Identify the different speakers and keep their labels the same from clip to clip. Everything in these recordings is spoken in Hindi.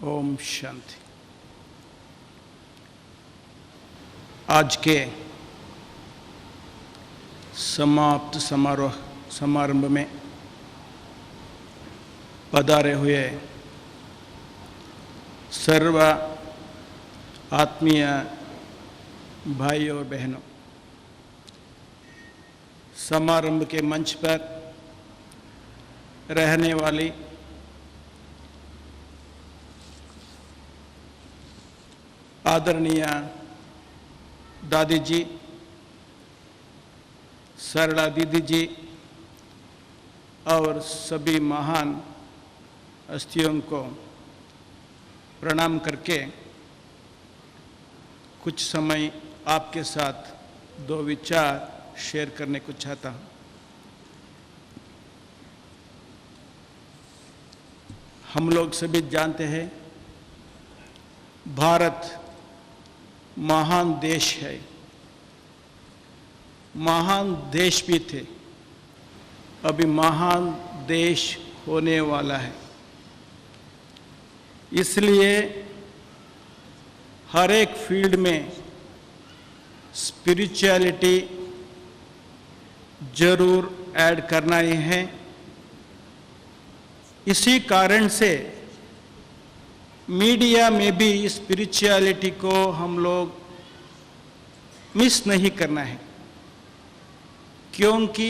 Speaker 1: ओम शांति। आज के समाप्त समारंभ में पधारे हुए सर्व आत्मीय भाई और बहनों, समारंभ के मंच पर रहने वाली आदरणीय दादी जी, सरला दीदी जी और सभी महान हस्तियों को प्रणाम करके कुछ समय आपके साथ दो विचार शेयर करने को चाहता हूँ। हम लोग सभी जानते हैं भारत महान देश है, महान देश भी थे, अभी महान देश होने वाला है। इसलिए हर एक फील्ड में स्पिरिचुअलिटी जरूर ऐड करना ही है। इसी कारण से मीडिया में भी स्पिरिचुअलिटी को हम लोग मिस नहीं करना है, क्योंकि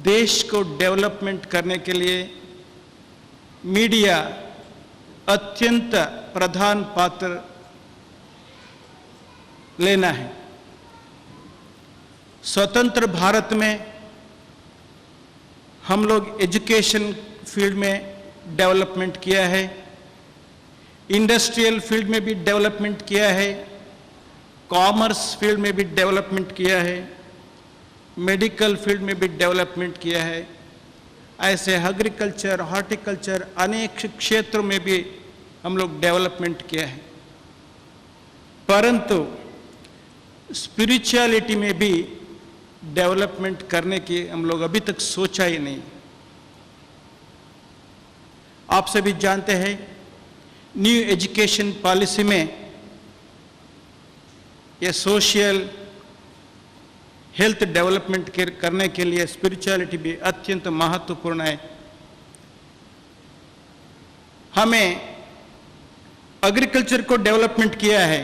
Speaker 1: देश को डेवलपमेंट करने के लिए मीडिया अत्यंत प्रधान पात्र लेना है। स्वतंत्र भारत में हम लोग एजुकेशन फील्ड में डेवलपमेंट किया है, इंडस्ट्रियल फील्ड में भी डेवलपमेंट किया है, कॉमर्स फील्ड में भी डेवलपमेंट किया है, मेडिकल फील्ड में भी डेवलपमेंट किया है। ऐसे एग्रीकल्चर, हॉर्टिकल्चर, अनेक क्षेत्रों में भी हम लोग डेवलपमेंट किया है। परंतु स्पिरिचुअलिटी में भी डेवलपमेंट करने की हम लोग अभी तक सोचा ही नहीं। आप सभी जानते हैं न्यू एजुकेशन पॉलिसी में ये सोशल हेल्थ डेवलपमेंट करने के लिए स्पिरिचुअलिटी भी अत्यंत महत्वपूर्ण है। हमें एग्रीकल्चर को डेवलपमेंट किया है,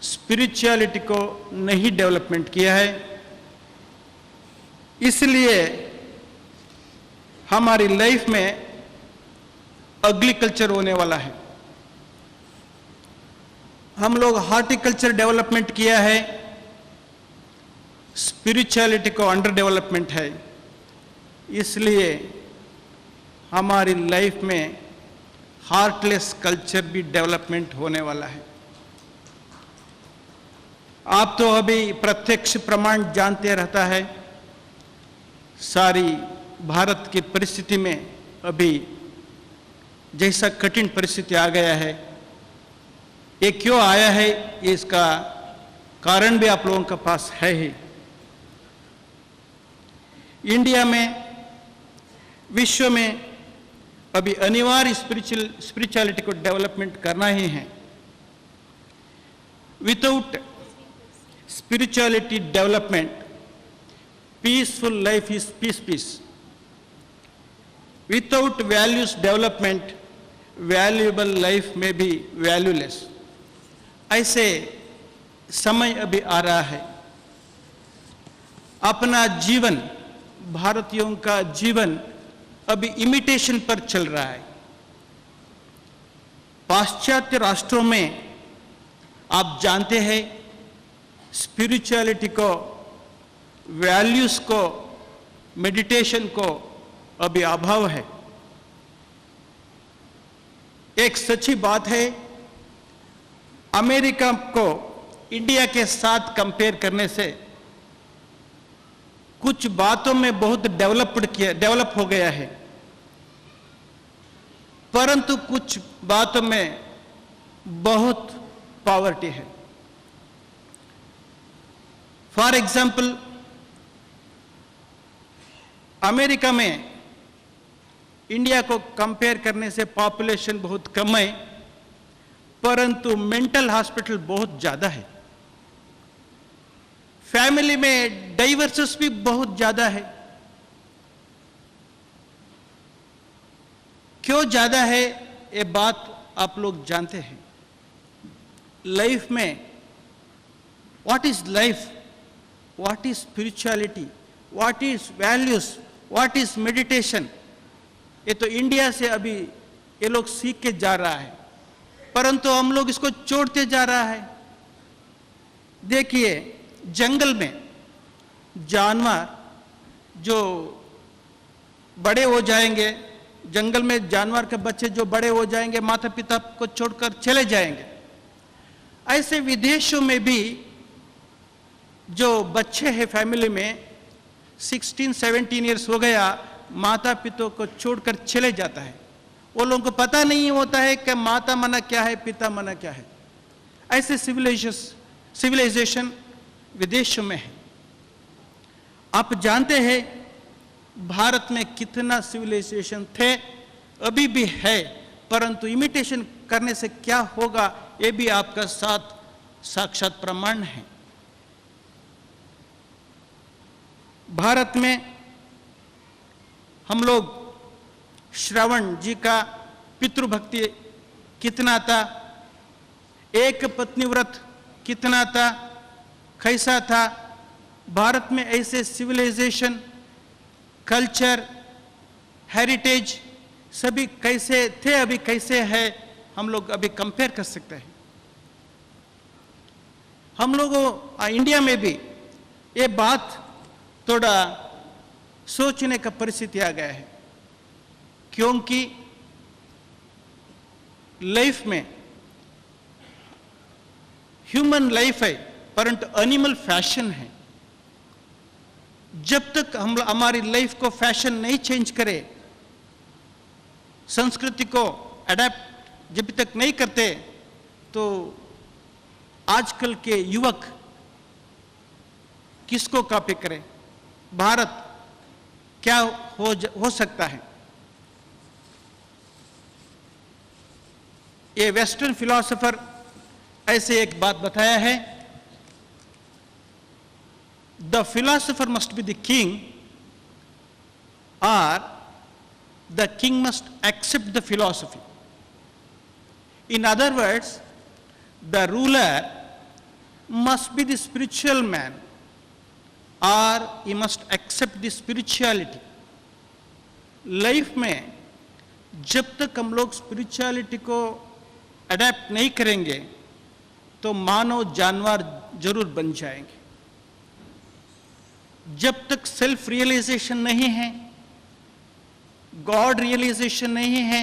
Speaker 1: स्पिरिचुअलिटी को नहीं डेवलपमेंट किया है। इसलिए हमारी लाइफ में एग्रीकल्चर होने वाला है। हम लोग हॉर्टिकल्चर डेवलपमेंट किया है, स्पिरिचुअलिटी को अंडर डेवलपमेंट है। इसलिए हमारी लाइफ में हार्टलेस कल्चर भी डेवलपमेंट होने वाला है। आप तो अभी प्रत्यक्ष प्रमाण जानते रहता है, सारी भारत की परिस्थिति में अभी जैसा कठिन परिस्थिति आ गया है। ये क्यों आया है, इसका कारण भी आप लोगों के पास है ही। इंडिया में, विश्व में अभी अनिवार्य स्पिरिचुअलिटी को डेवलपमेंट करना ही है। Without spirituality development, peaceful life is peace. Without values development, valuable life में भी वैल्यूलेस। ऐसे समय अभी आ रहा है। अपना जीवन, भारतीयों का जीवन अभी इमिटेशन पर चल रहा है। पाश्चात्य राष्ट्रों में आप जानते हैं स्पिरिचुअलिटी को, वैल्यूज को, मेडिटेशन को अभी अभाव है। एक सच्ची बात है, अमेरिका को इंडिया के साथ कंपेयर करने से कुछ बातों में बहुत डेवलप हो गया है, परंतु कुछ बातों में बहुत पॉवर्टी है। फॉर एग्जाम्पल, अमेरिका में इंडिया को कंपेयर करने से पॉपुलेशन बहुत कम है, परंतु मेंटल हॉस्पिटल बहुत ज्यादा है। फैमिली में डाइवर्सेस भी बहुत ज्यादा है। क्यों ज्यादा है ये बात आप लोग जानते हैं। लाइफ में what is life, what is spirituality, what is values, what is meditation, ये तो इंडिया से अभी ये लोग सीख के जा रहा है, परंतु हम लोग इसको छोड़ते जा रहा है। देखिए जंगल में जानवर जो बड़े हो जाएंगे, जंगल में जानवर के बच्चे जो बड़े हो जाएंगे, माता पिता को छोड़कर चले जाएंगे। ऐसे विदेशों में भी जो बच्चे हैं फैमिली में 16-17 इयर्स हो गया, माता पिता को छोड़कर चले जाता है। वो लोगों को पता नहीं होता है कि माता मना क्या है, पिता मना क्या है। ऐसे सिविलाइजेशन विदेशों में है। आप जानते हैं भारत में कितना सिविलाइजेशन थे, अभी भी है, परंतु इमिटेशन करने से क्या होगा ये भी आपका साथ साक्षात प्रमाण है। भारत में हम लोग श्रवण जी का पितृभक्ति कितना था, एक पत्नी व्रत कितना था, कैसा था। भारत में ऐसे सिविलाइजेशन, कल्चर, हेरिटेज सभी कैसे थे, अभी कैसे है, हम लोग अभी कंपेयर कर सकते हैं। हम लोगों इंडिया में भी ये बात थोड़ा सोचने का परिस्थिति आ गया है, क्योंकि लाइफ में ह्यूमन लाइफ है परंतु एनिमल फैशन है। जब तक हम हमारी लाइफ को फैशन नहीं चेंज करे, संस्कृति को अडेप्ट जब तक नहीं करते, तो आजकल के युवक किसको कॉपी करें। भारत क्या हो सकता है। ये वेस्टर्न फिलॉसफर ऐसे एक बात बताया है, the philosopher must be the king और the king must accept the philosophy. In other words, the ruler must be the spiritual man और he must accept the spirituality। Life में जब तक हम लोग स्पिरिचुअलिटी को अडेप्ट नहीं करेंगे तो मानव जानवर जरूर बन जाएंगे। जब तक सेल्फ रियलाइजेशन नहीं है, गॉड रियलाइजेशन नहीं है,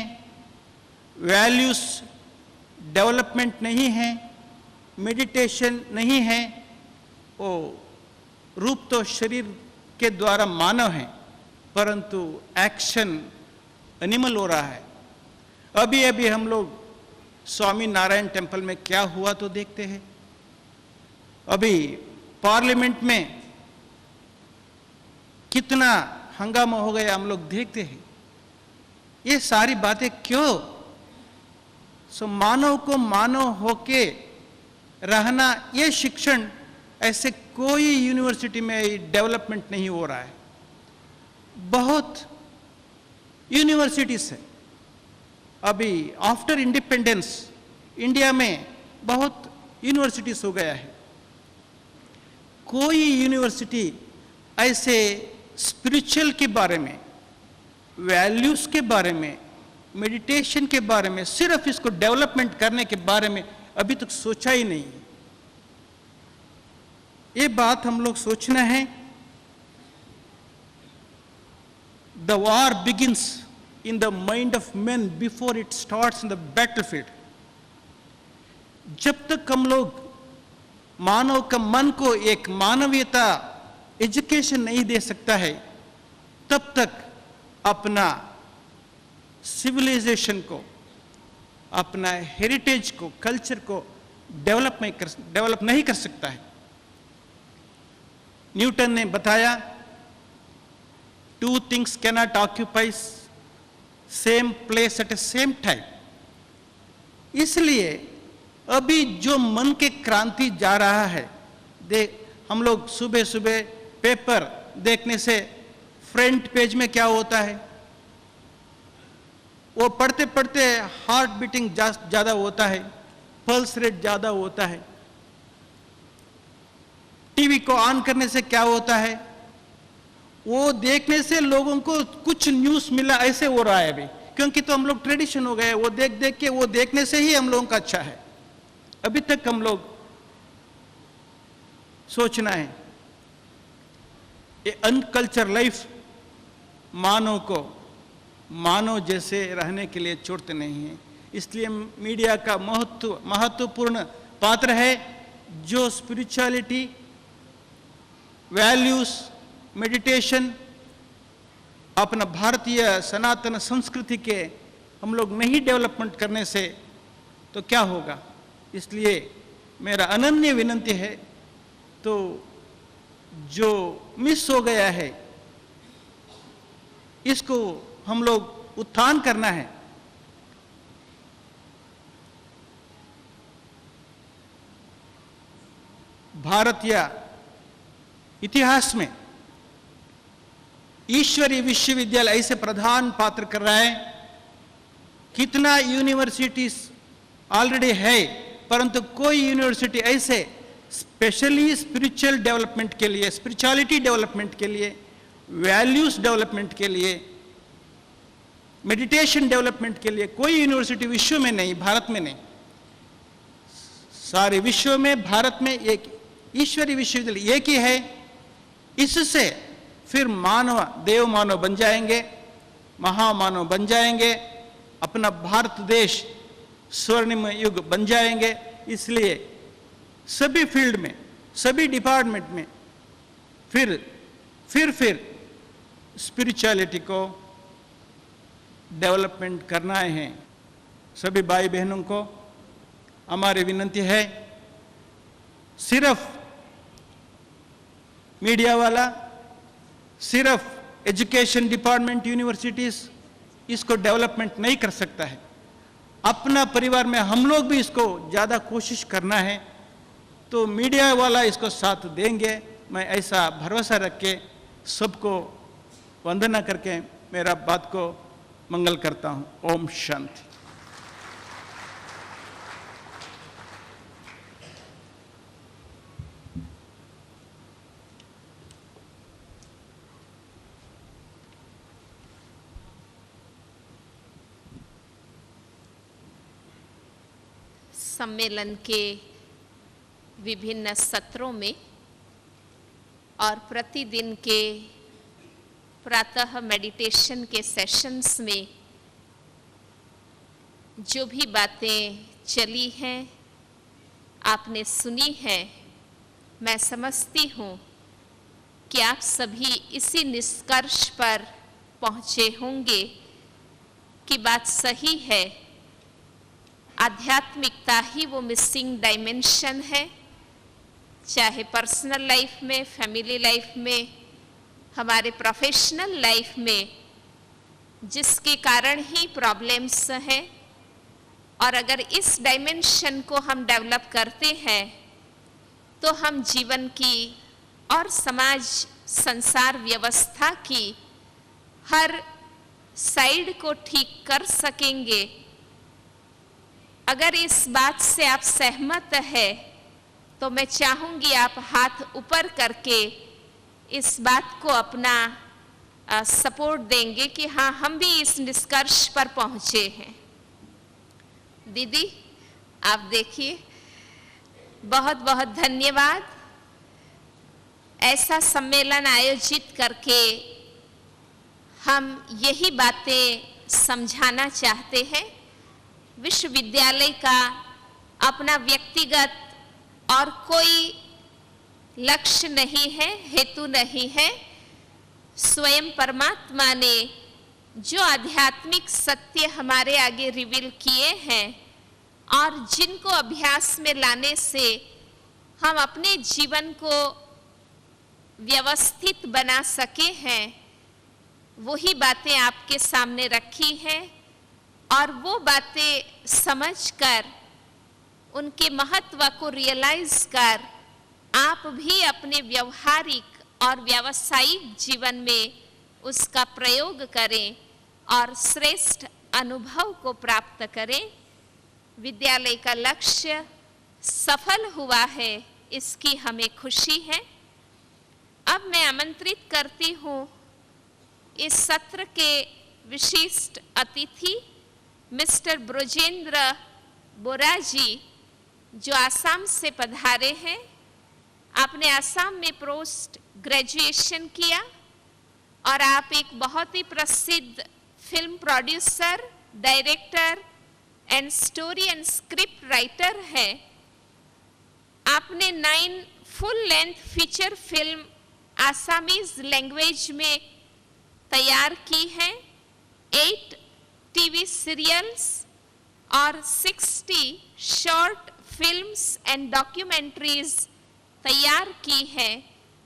Speaker 1: वैल्यूज डेवलपमेंट नहीं है, मेडिटेशन नहीं है, वो रूप तो शरीर के द्वारा मानव है परंतु एक्शन एनिमल हो रहा है। अभी अभी हम लोग स्वामी नारायण टेम्पल में क्या हुआ तो देखते हैं। अभी पार्लियामेंट में कितना हंगामा हो गया हम लोग देखते हैं। ये सारी बातें क्यों? मानव को मानव होके रहना, ये शिक्षण ऐसे कोई यूनिवर्सिटी में डेवलपमेंट नहीं हो रहा है। बहुत यूनिवर्सिटीज है। अभी आफ्टर इंडिपेंडेंस इंडिया में बहुत यूनिवर्सिटीज हो गया है। कोई यूनिवर्सिटी ऐसे स्पिरिचुअल के बारे में, वैल्यूज के बारे में, मेडिटेशन के बारे में, सिर्फ इसको डेवलपमेंट करने के बारे में अभी तक सोचा ही नहीं है। ये बात हम लोग सोचना है। The war begins in the mind of man before it starts in the battlefield. जब तक हम लोग मानव का मन को एक मानवीयता एजुकेशन नहीं दे सकता है, तब तक अपना सिविलाइजेशन को, अपना हेरिटेज को, कल्चर को डेवलप नहीं कर सकता है। न्यूटन ने बताया, two things cannot occupies same place at A same time. इसलिए अभी जो मन के क्रांति जा रहा है, हम लोग सुबह सुबह पेपर देखने से फ्रंट पेज में क्या होता है, वो पढ़ते पढ़ते हार्ट बीटिंग ज़्यादा होता है, पल्स रेट ज़्यादा होता है। टीवी को ऑन करने से क्या होता है, वो देखने से लोगों को कुछ न्यूज़ मिला ऐसे हो रहा है अभी, क्योंकि तो हम लोग ट्रेडिशन हो गए, वो देख देख के वो देखने से ही हम लोगों का अच्छा है। अभी तक हम लोग सोचना है ये अनकल्चर लाइफ मानव को मानव जैसे रहने के लिए छोड़ते नहीं है। इसलिए मीडिया का महत्वपूर्ण पात्र है, जो स्पिरिचुअलिटी, वैल्यूज, मेडिटेशन, अपना भारतीय सनातन संस्कृति के हम लोग नहीं डेवलपमेंट करने से तो क्या होगा। इसलिए मेरा अनन्य विनंती है, तो जो मिस हो गया है इसको हम लोग उत्थान करना है। भारतीय इतिहास में ईश्वरीय विश्वविद्यालय ऐसे प्रधान पात्र कर रहा है। कितना यूनिवर्सिटीज ऑलरेडी है, परंतु कोई यूनिवर्सिटी ऐसे स्पेशली स्पिरिचुअल डेवलपमेंट के लिए, स्पिरिचुअलिटी डेवलपमेंट के लिए, वैल्यूज डेवलपमेंट के लिए, मेडिटेशन डेवलपमेंट के लिए कोई यूनिवर्सिटी विश्व में नहीं, भारत में नहीं, सारे विश्व में भारत में एक ईश्वरीय विश्वविद्यालय एक ही है। इससे फिर मानव देव मानव बन जाएंगे, महामानव बन जाएंगे, अपना भारत देश स्वर्णिम युग बन जाएंगे। इसलिए सभी फील्ड में, सभी डिपार्टमेंट में फिर स्पिरिचुअलिटी को डेवलपमेंट करना है। सभी भाई बहनों को हमारी विनंती है, सिर्फ मीडिया वाला, सिर्फ एजुकेशन डिपार्टमेंट, यूनिवर्सिटीज इसको डेवलपमेंट नहीं कर सकता है। अपना परिवार में हम लोग भी इसको ज़्यादा कोशिश करना है, तो मीडिया वाला इसको साथ देंगे। मैं ऐसा भरोसा रख के सबको वंदना करके मेरा बात को मंगल करता हूँ। ओम शांति।
Speaker 2: सम्मेलन के विभिन्न सत्रों में और प्रतिदिन के प्रातः मेडिटेशन के सेशंस में जो भी बातें चली हैं, आपने सुनी है, मैं समझती हूँ कि आप सभी इसी निष्कर्ष पर पहुँचे होंगे कि बात सही है, आध्यात्मिकता ही वो मिसिंग डायमेंशन है, चाहे पर्सनल लाइफ में, फैमिली लाइफ में, हमारे प्रोफेशनल लाइफ में, जिसके कारण ही प्रॉब्लम्स हैं। और अगर इस डायमेंशन को हम डेवलप करते हैं तो हम जीवन की और समाज संसार व्यवस्था की हर साइड को ठीक कर सकेंगे। अगर इस बात से आप सहमत है तो मैं चाहूँगी आप हाथ ऊपर करके इस बात को अपना सपोर्ट देंगे कि हाँ, हम भी इस निष्कर्ष पर पहुँचे हैं। दीदी आप देखिए, बहुत बहुत धन्यवाद। ऐसा सम्मेलन आयोजित करके हम यही बातें समझाना चाहते हैं। विश्वविद्यालय का अपना व्यक्तिगत और कोई लक्ष्य नहीं है, हेतु नहीं है। स्वयं परमात्मा ने जो आध्यात्मिक सत्य हमारे आगे रिवील किए हैं और जिनको अभ्यास में लाने से हम अपने जीवन को व्यवस्थित बना सके हैं, वही बातें आपके सामने रखी हैं और वो बातें समझकर उनके महत्व को रियलाइज कर आप भी अपने व्यवहारिक और व्यावसायिक जीवन में उसका प्रयोग करें और श्रेष्ठ अनुभव को प्राप्त करें। विद्यालय का लक्ष्य सफल हुआ है, इसकी हमें खुशी है। अब मैं आमंत्रित करती हूँ इस सत्र के विशिष्ट अतिथि मिस्टर ब्रजेंद्र बोरा जी, जो आसाम से पधारे हैं। आपने आसाम में पोस्ट ग्रेजुएशन किया और आप एक बहुत ही प्रसिद्ध film producer, director and story and script writer है। आपने 9 full length feature film Assamese language में तैयार की हैं, 8 टीवी सीरियल्स और 60 शॉर्ट फिल्म्स एंड डॉक्यूमेंट्रीज तैयार की हैं,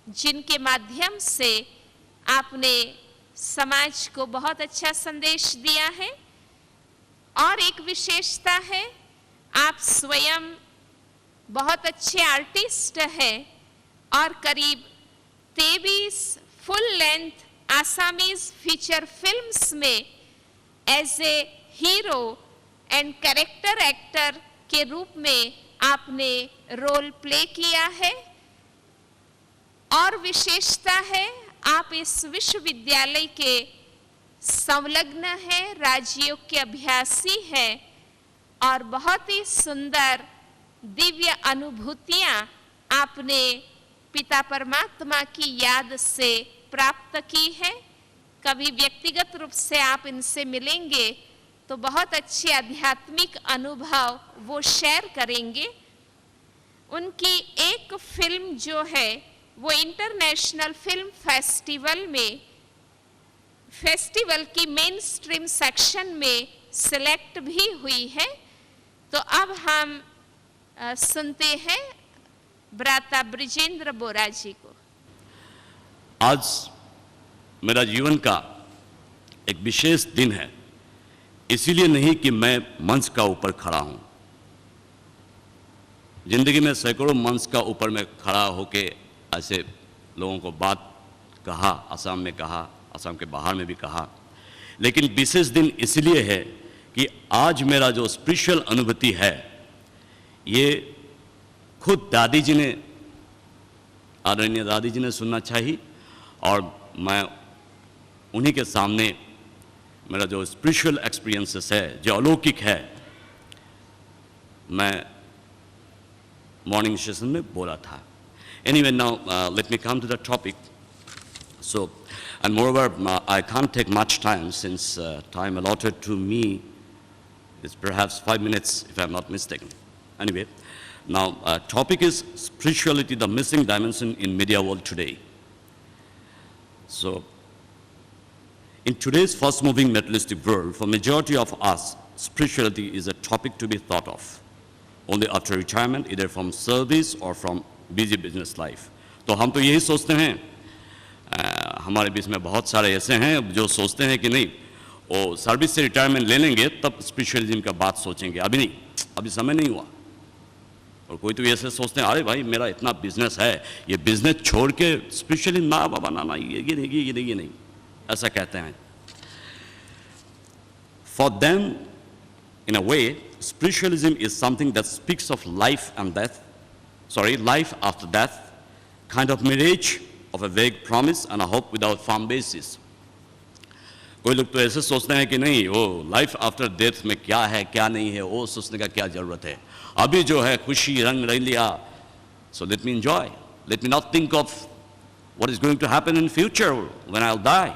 Speaker 2: जिनके माध्यम से आपने समाज को बहुत अच्छा संदेश दिया है। और एक विशेषता है, आप स्वयं बहुत अच्छे आर्टिस्ट हैं और करीब 23 full length Assamese feature films में as a hero and character actor के रूप में आपने रोल प्ले किया है। और विशेषता है, आप इस विश्वविद्यालय के संलग्न हैं, राजयोग के अभ्यासी हैं और बहुत ही सुंदर दिव्य अनुभूतियां आपने पिता परमात्मा की याद से प्राप्त की है। कभी व्यक्तिगत रूप से आप इनसे मिलेंगे तो बहुत अच्छे आध्यात्मिक अनुभव वो शेयर करेंगे। उनकी एक फिल्म जो है वो इंटरनेशनल फिल्म फेस्टिवल में, फेस्टिवल की मेन स्ट्रीम सेक्शन में सिलेक्ट भी हुई है। तो अब हम सुनते हैं भ्राता ब्रजेंद्र बोरा जी को।
Speaker 3: आज मेरा जीवन का एक विशेष दिन है, इसीलिए नहीं कि मैं मंच का ऊपर खड़ा हूं। जिंदगी में सैकड़ों मंच का ऊपर में खड़ा होके ऐसे लोगों को बात कहा, असम में कहा, असम के बाहर में भी कहा, लेकिन विशेष दिन इसलिए है कि आज मेरा जो स्पिरिचुअल अनुभूति है ये खुद दादी जी ने, आदरणीय दादी जी ने सुनना चाहिए और मैं उन्हीं के सामने मेरा जो स्पिरिचुअल एक्सपीरियंसेस है, जो अलौकिक है, मैं मॉर्निंग सेशन में बोला था। Anyway, now let me come to the topic. So, and moreover, I can't take much time since time allotted to me is perhaps 5 minutes, if I'm not mistaken. Anyway, now topic is spirituality, the missing dimension in media world today. So, in today's fast-moving materialistic world, for majority of us, spirituality is a topic to be thought of only after retirement, either from service or from busy business life. तो हम तो यही सोचते हैं, हमारे बीच में बहुत सारे ऐसे हैं जो सोचते हैं कि नहीं, वो सर्विस से रिटायरमेंट ले लेंगे तब स्पिरिचुअलिज्म का बात सोचेंगे, अभी नहीं, अभी समय नहीं हुआ। और कोई तो ऐसे सोचते हैं, अरे भाई मेरा इतना बिजनेस है, ये बिजनेस छोड़ के स्पिरिचुअलिज्म ना बाबा ना, ये नहीं, ऐसा कहते हैं। For them, in a way, spiritualism is something that speaks of life and death, life after death, kind of mirage of a vague promise and a hope without firm basis. कोई लोग तो ऐसे सोचते हैं कि नहीं, वो लाइफ आफ्टर डेथ में क्या है क्या नहीं है वो सोचने का क्या जरूरत है, अभी जो है खुशी रंग रंगलिया, so let me enjoy, let me not think of what is going to happen in future when I'll die.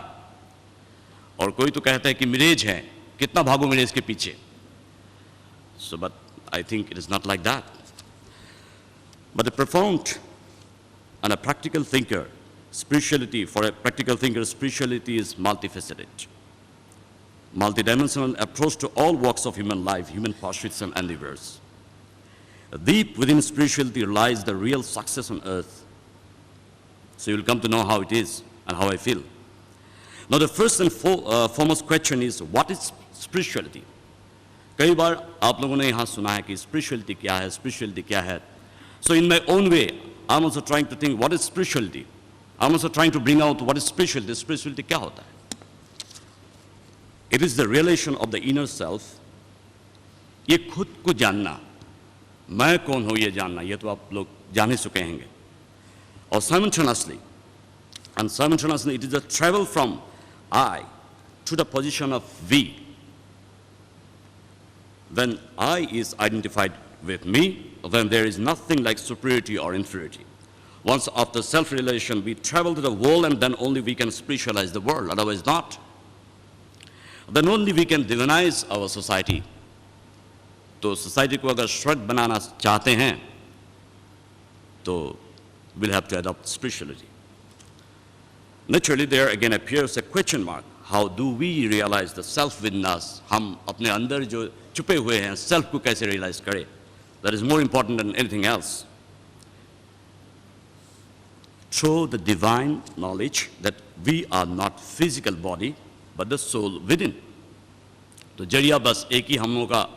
Speaker 3: और कोई तो कहता है कि मिरेज है, कितना भागो मिरेज के पीछे. So but I think it is not like that. But a profound and a practical thinker, spirituality, for a practical thinker, spirituality is multifaceted, multidimensional approach to all walks of human life, human pursuits and endeavors. Deep within spirituality lies the real success on earth. So you'll come to know how it is and how I feel. Now the first and foremost question is, what is spirituality? कई बार आप लोगों ने यहाँ सुना है कि spirituality क्या है, spirituality क्या है. So in my own way, I'm also trying to think what is spirituality. I'm also trying to bring out what is spirituality. Spirituality क्या होता है? It is the realization of the inner self. ये खुद को जानना, मैं कौन हूँ ये जानना, ये तो आप लोग जान ही चुके होंगे. और simultaneously, it is a travel from I to the position of we. When I is identified with me, then there is nothing like superiority or inferiority. Once after self-realization, we travel to the world and then only we can spiritualize the world, otherwise not. Then only we can divinize our society. तो society को अगर स्वर्ग बनाना चाहते हैं, तो we'll have to adopt spirituality. Naturally, there again appears a question mark. How do we realize the self within us? हम अपने अंदर जो छुपे हुए हैं, self को कैसे realize करें? That is more important than anything else. Through the divine knowledge that we are not physical body, but the soul within. तो जरिया बस एक ही हम लोगों का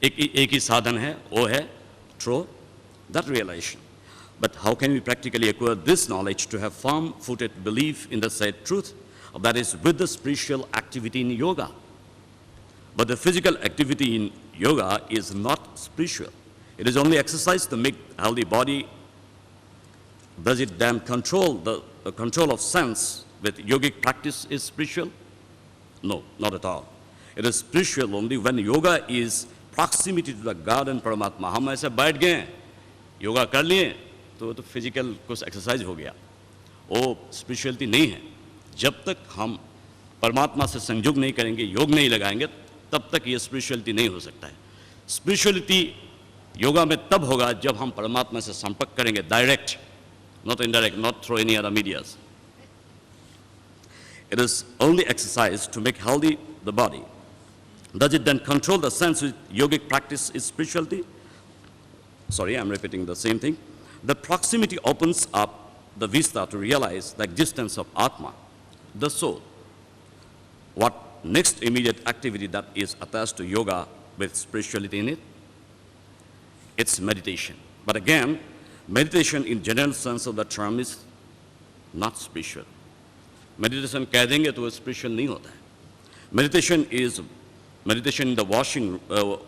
Speaker 3: एक ही साधन है, वो है through that realization. But how can we practically acquire this knowledge to have firm-footed belief in the said truth? That is with the spiritual activity in yoga. But the physical activity in yoga is not spiritual. It is only exercise to make healthy body. Does it then control the control of sense with yogic practice is spiritual? No, not at all. It is spiritual only when yoga is proximity to the God and Paramatma. हम ऐसे बैठ गए, योगा कर लिए, तो फिजिकल कुछ एक्सरसाइज हो गया. वो स्पिरिचुअलिटी नहीं है. जब तक हम परमात्मा से संयोग नहीं करेंगे, योग नहीं लगाएंगे, तब तक ये स्पिरिचुअलिटी नहीं हो सकता है. स्पिरिचुअलिटी योगा में तब होगा जब हम परमात्मा से संपर्क करेंगे, direct, not indirect, not through any other medias. It is only exercise to make healthy the body. Does it then control the sense with yogic practice is spirituality? Sorry, I'm repeating the same thing. The proximity opens up the vista to realize the existence of Atma, the soul. What next immediate activity that is attached to yoga with spirituality in it? It's meditation. But again, meditation in general sense of the term is not spiritual. Meditation कह देंगे तो वो spiritual नहीं होता है. Meditation is meditation in the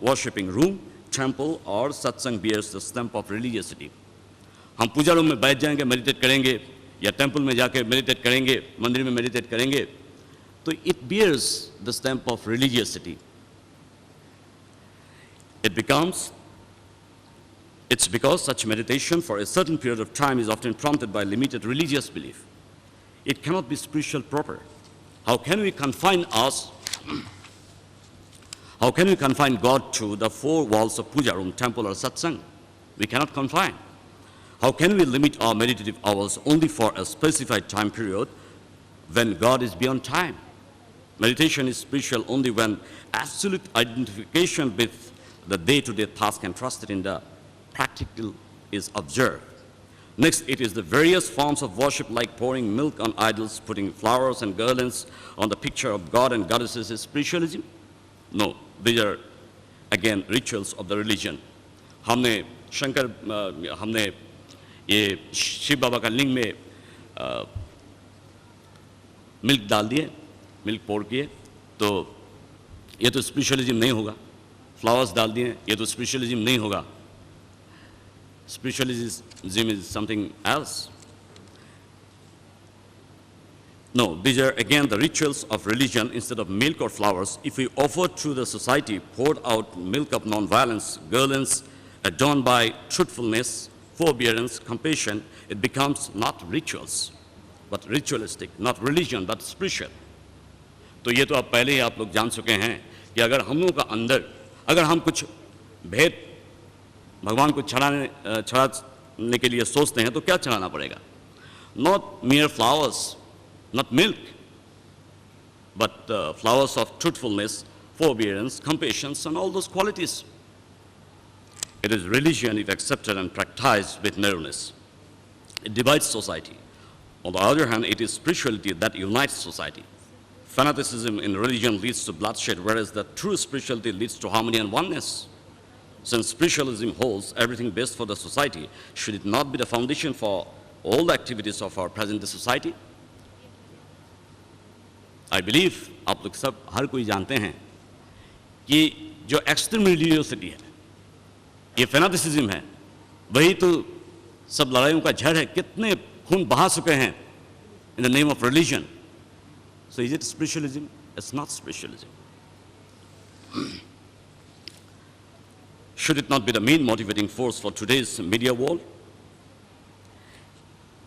Speaker 3: worshipping room, temple or satsang bears the stamp of religiosity. हम पूजा रूम में बैठ जाएंगे, मेडिटेट करेंगे, या टेम्पल में जाके मेडिटेट करेंगे, मंदिर में मेडिटेट करेंगे, तो it bears the stamp of religiosity. It's because such meditation for a certain period of time is often prompted by limited religious belief. It cannot be spiritual proper. How can we confine God to the four walls of puja room, temple or satsang? We cannot confine. How can we limit our meditative hours only for a specified time period when God is beyond time? Meditation is spiritual only when absolute identification with the day-to-day task and trusted in the practical is observed. Next, it is the various forms of worship like pouring milk on idols, putting flowers and garlands on the picture of God and goddesses is spiritualism? No, these are again rituals of the religion. हमने ये शिव बाबा का लिंग में मिल्क डाल दिए, मिल्क पोर किए, तो ये तो स्पिरिचुअलिज्म नहीं होगा. फ्लावर्स डाल दिए, ये तो स्पिरिचुअलिज्म नहीं होगा. Spiritualism is something else. No, these are again the rituals of religion instead of milk or flowers. If we offer to the society poured out milk of non-violence, garlands adorned by truthfulness, forbearance, compassion, it becomes not rituals, but ritualistic, not religion, but spiritual. तो ये तो आप पहले ही आप लोग जान चुके हैं कि अगर हम लोगों का अंदर, अगर हम कुछ भेद भगवान को चढ़ाने के लिए सोचते हैं तो क्या चढ़ाना पड़ेगा? Not mere flowers, not milk, but flowers of truthfulness, forbearance, compassion, and all those qualities. It is religion if accepted and practiced with narrowness. It divides society. On the other hand, it is spirituality that unites society. fanaticism in religion leads to bloodshed, whereas the true spirituality leads to harmony and oneness. Since spiritualism holds everything best for the society, should it not be the foundation for all the activities of our present society? I believe आप लोग सब हर कोई जानते हैं कि जो एक्सट्रीम रिलीजियोसिटी है, ये फेनाटिसिज्म है, वही तो सब लड़ाइयों का जड़ है. कितने खून बहा चुके हैं in the name of religion. So is it spiritualism? It's not spiritualism. Should it not be the main motivating force for today's media world?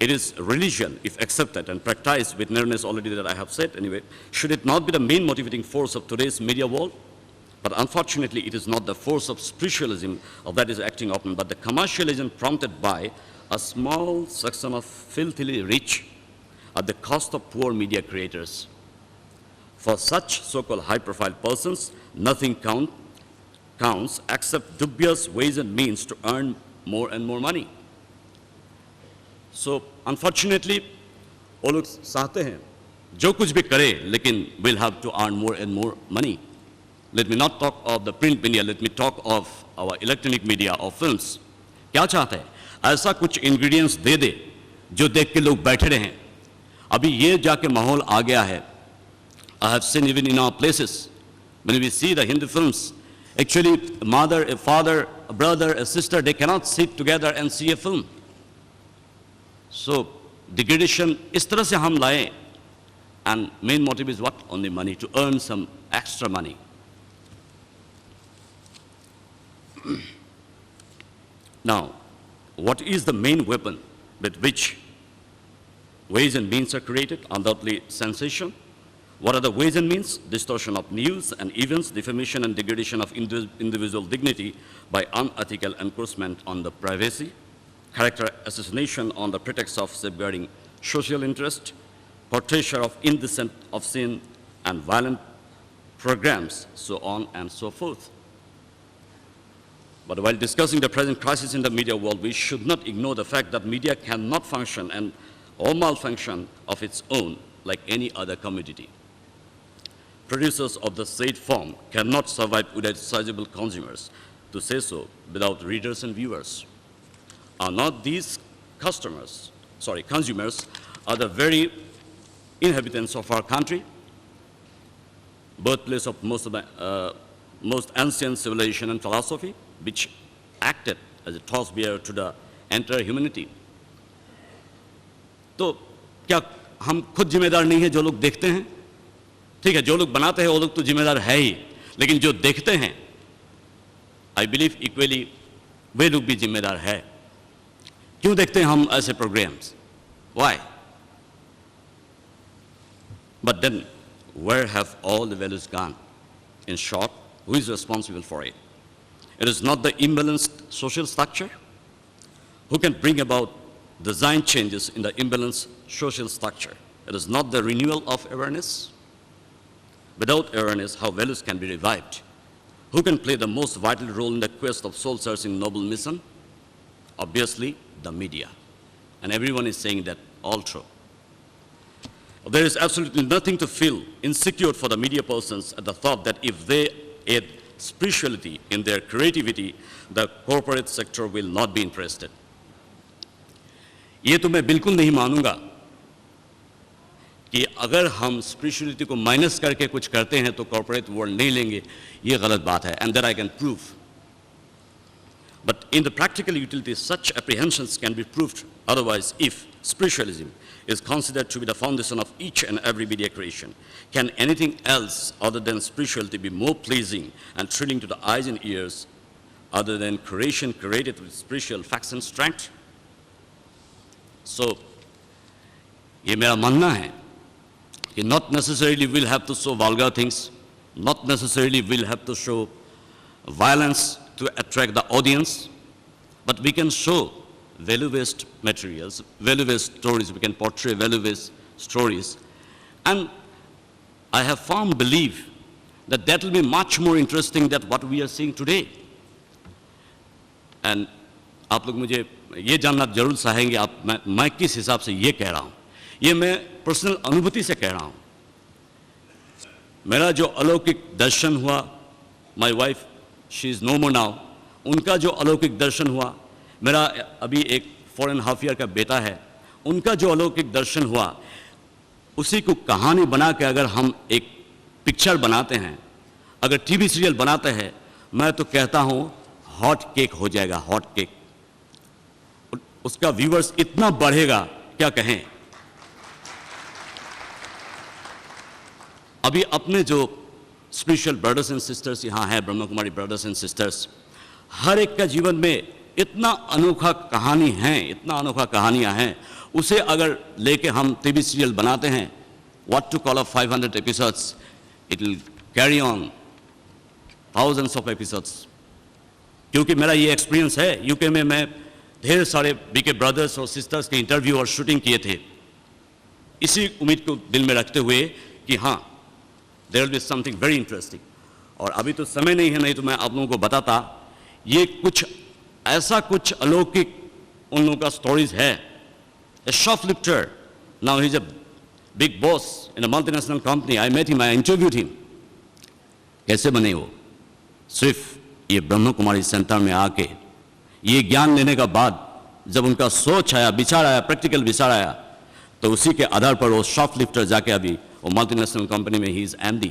Speaker 3: It is religion, if accepted and practiced with nearness already that I have said anyway. Should it not be the main motivating force of today's media world? But unfortunately, it is not the force of spiritualism that is acting upon, but the commercialism prompted by a small section of filthily rich at the cost of poor media creators. For such so-called high-profile persons, nothing counts except dubious ways and means to earn more and more money. So, unfortunately, वो लोग चाहते हैं जो कुछ भी करे, लेकिन we'll have to earn more and more money. Let me not talk of the print media, let me talk of our electronic media or films. क्या चाहते हैं? ऐसा कुछ ingredients दे दे जो देख के लोग बैठे रहें. अभी ये जाके माहौल आ गया है. I have seen even in our places, when we see the Hindi films, actually a mother, a father, a brother, a sister, they cannot sit together and see a film. So degradation इस तरह से हम लाए, and main motive is what? Only money, to earn some extra money. Now, what is the main weapon with which ways and means are created? Undoubtedly sensation. What are the ways and means? Distortion of news and events, defamation and degradation of individual dignity by unethical encroachment on the privacy, character assassination on the pretext of safeguarding social interest, portrayal of indecent, obscene, and violent programs, so on and so forth. But while discussing the present crisis in the media world, we should not ignore the fact that media cannot function and or malfunction of its own like any other commodity. Producers of the said form cannot survive without sizable consumers, to say so, without readers and viewers. Are not these consumers are the very inhabitants of our country, birthplace of most ancient civilization and philosophy, which acted as a torchbearer to the entire humanity. तो क्या हम खुद जिम्मेदार नहीं है जो लोग देखते हैं? ठीक है, जो लोग बनाते हैं वो लोग तो जिम्मेदार है ही, लेकिन जो देखते हैं, I believe equally वे लोग भी जिम्मेदार है. क्यों देखते हैं हम ऐसे programmes? Why? But then, where have all the values gone? In short, who is responsible for it? It is not the imbalanced social structure. Who can bring about design changes in the imbalanced social structure? It is not the renewal of awareness. Without awareness, how values can be revived? Who can play the most vital role in the quest of soul-searching noble mission? Obviously, the media. And everyone is saying that all true. There is absolutely nothing to feel insecure for the media persons at the thought that if they add spirituality in their creativity, the corporate sector will not be interested. ये तो मैं बिल्कुल नहीं मानूंगा कि अगर हम स्पिरिचुअलिटी को माइनस करके कुछ करते हैं तो कॉर्पोरेट वर्ल्ड नहीं लेंगे. ये गलत बात है, and that I can prove. But in the practical utility, such apprehensions can be proved otherwise if spiritualism is considered to be the foundation of each and every media creation. Can anything else other than spirituality be more pleasing and thrilling to the eyes and ears other than creation created with spiritual facts and strength? So, ये मेरा मानना है कि not necessarily we'll have to show vulgar things, not necessarily we'll have to show violence to attract the audience, but we can show value-based materials, value-based stories, we can portray value-based stories. And I have firm belief that that will be much more interesting than what we are seeing today. And आप लोग मुझे ये जानना जरूर चाहेंगे मैं किस हिसाब से ये कह रहा हूँ. ये मैं पर्सनल अनुभूति से कह रहा हूँ मेरा जो अलौकिक दर्शन हुआ, my wife she is no more now, उनका जो अलौकिक दर्शन हुआ, मेरा अभी एक 4.5 ईयर का बेटा है, उनका जो अलौकिक दर्शन हुआ, उसी को कहानी बना के अगर हम एक पिक्चर बनाते हैं, अगर टीवी सीरियल बनाते हैं, मैं तो कहता हूँ हॉट केक हो जाएगा, हॉट केक। उसका व्यूअर्स इतना बढ़ेगा, क्या कहें। अभी अपने जो स्पिरिचुअल ब्रदर्स एंड सिस्टर्स यहाँ हैं, Brahma Kumari brothers and sisters, हर एक का जीवन में इतना अनोखा कहानी है, इतना अनोखा कहानियां हैं, उसे अगर लेके हम टीवी सीरियल बनाते हैं, what to call of 500 episodes, it will carry on thousands of episodes. क्योंकि मेरा ये एक्सपीरियंस है, यूके में मैं ढेर सारे बीके ब्रदर्स और सिस्टर्स के इंटरव्यू और शूटिंग किए थे, इसी उम्मीद को दिल में रखते हुए कि हाँ there will be something very interesting. और अभी तो समय नहीं है, नहीं तो मैं आप लोगों को बताता। ये कुछ ऐसा कुछ अलौकिक उन लोगों का स्टोरीज है। A shoplifter, now he's a big boss in a multinational company. I met him, I interviewed him. कैसे बने वो? सिर्फ ये ब्रह्म कुमारी सेंटर में आके ये ज्ञान लेने का बाद जब उनका सोच आया, विचार आया, प्रैक्टिकल विचार आया, तो उसी के आधार पर वो शॉपलिफ्टर जाके अभी वो मल्टीनेशनल कंपनी में ही इज MD।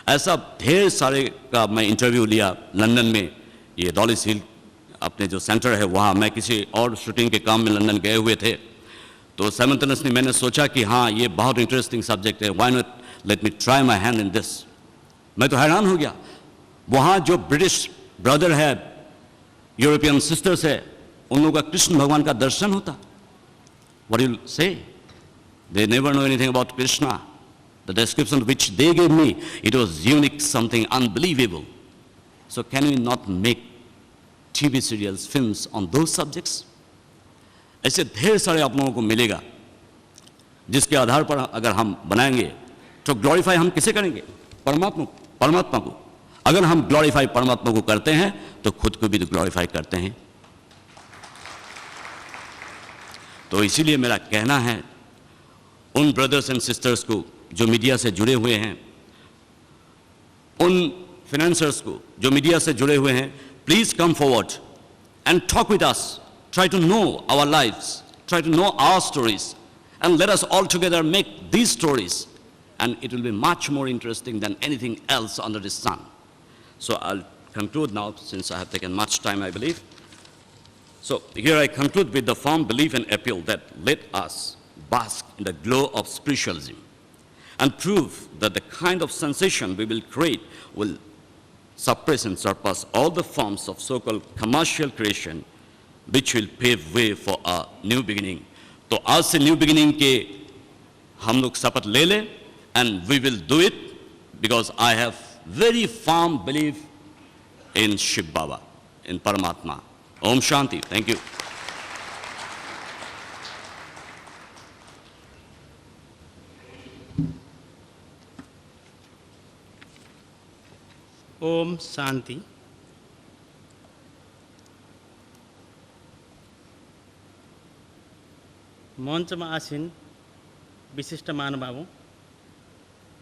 Speaker 3: ऐसा ढेर सारे का मैं इंटरव्यू लिया लंदन में, ये डॉलिस हिल अपने जो सेंटर है वहाँ, मैं किसी और शूटिंग के काम में लंदन गए हुए थे, तो साइमल्टेनियसली मैंने सोचा कि हाँ ये बहुत इंटरेस्टिंग सब्जेक्ट है, why not let me try my hand in this. मैं तो हैरान हो गया, वहाँ जो ब्रिटिश ब्रदर है, यूरोपियन सिस्टर्स है, उन लोगों का कृष्ण भगवान का दर्शन होता। व्हाट यू से, they never know anything about Krishna. The description which they gave me, it was unique, something unbelievable. So can we not make TV serials, films on those subjects? ऐसे ढेर सारे आप लोगों को मिलेगा जिसके आधार पर अगर हम बनाएंगे तो ग्लोरीफाई हम किसे करेंगे? परमात्मा को। अगर हम ग्लोरीफाई परमात्मा को करते हैं तो खुद को भी तो ग्लोरीफाई करते हैं। तो इसीलिए मेरा कहना है उन ब्रदर्स एंड सिस्टर्स को जो मीडिया से जुड़े हुए हैं, उन फाइनेंसर्स को जो मीडिया से जुड़े हुए हैं, please come forward and talk with us, try to know our lives, try to know our stories, and let us all together make these stories, and it will be much more interesting than anything else under this sun. So I'll conclude now, since I have taken much time, I believe. So here I conclude with the firm belief and appeal that let us bask in the glow of spiritualism and prove that the kind of sensation we will create will suppress and surpass all the forms of so-called commercial creation, which will pave way for a new beginning. तो आज से न्यू बिगिनिंग के हम लोग शपथ ले लें, and we will do it because I have very firm belief in Shiv Baba, in Paramatma. Om Shanti. Thank you.
Speaker 1: Om Shanti. मंच में आसीन विशिष्ट महानुभावों,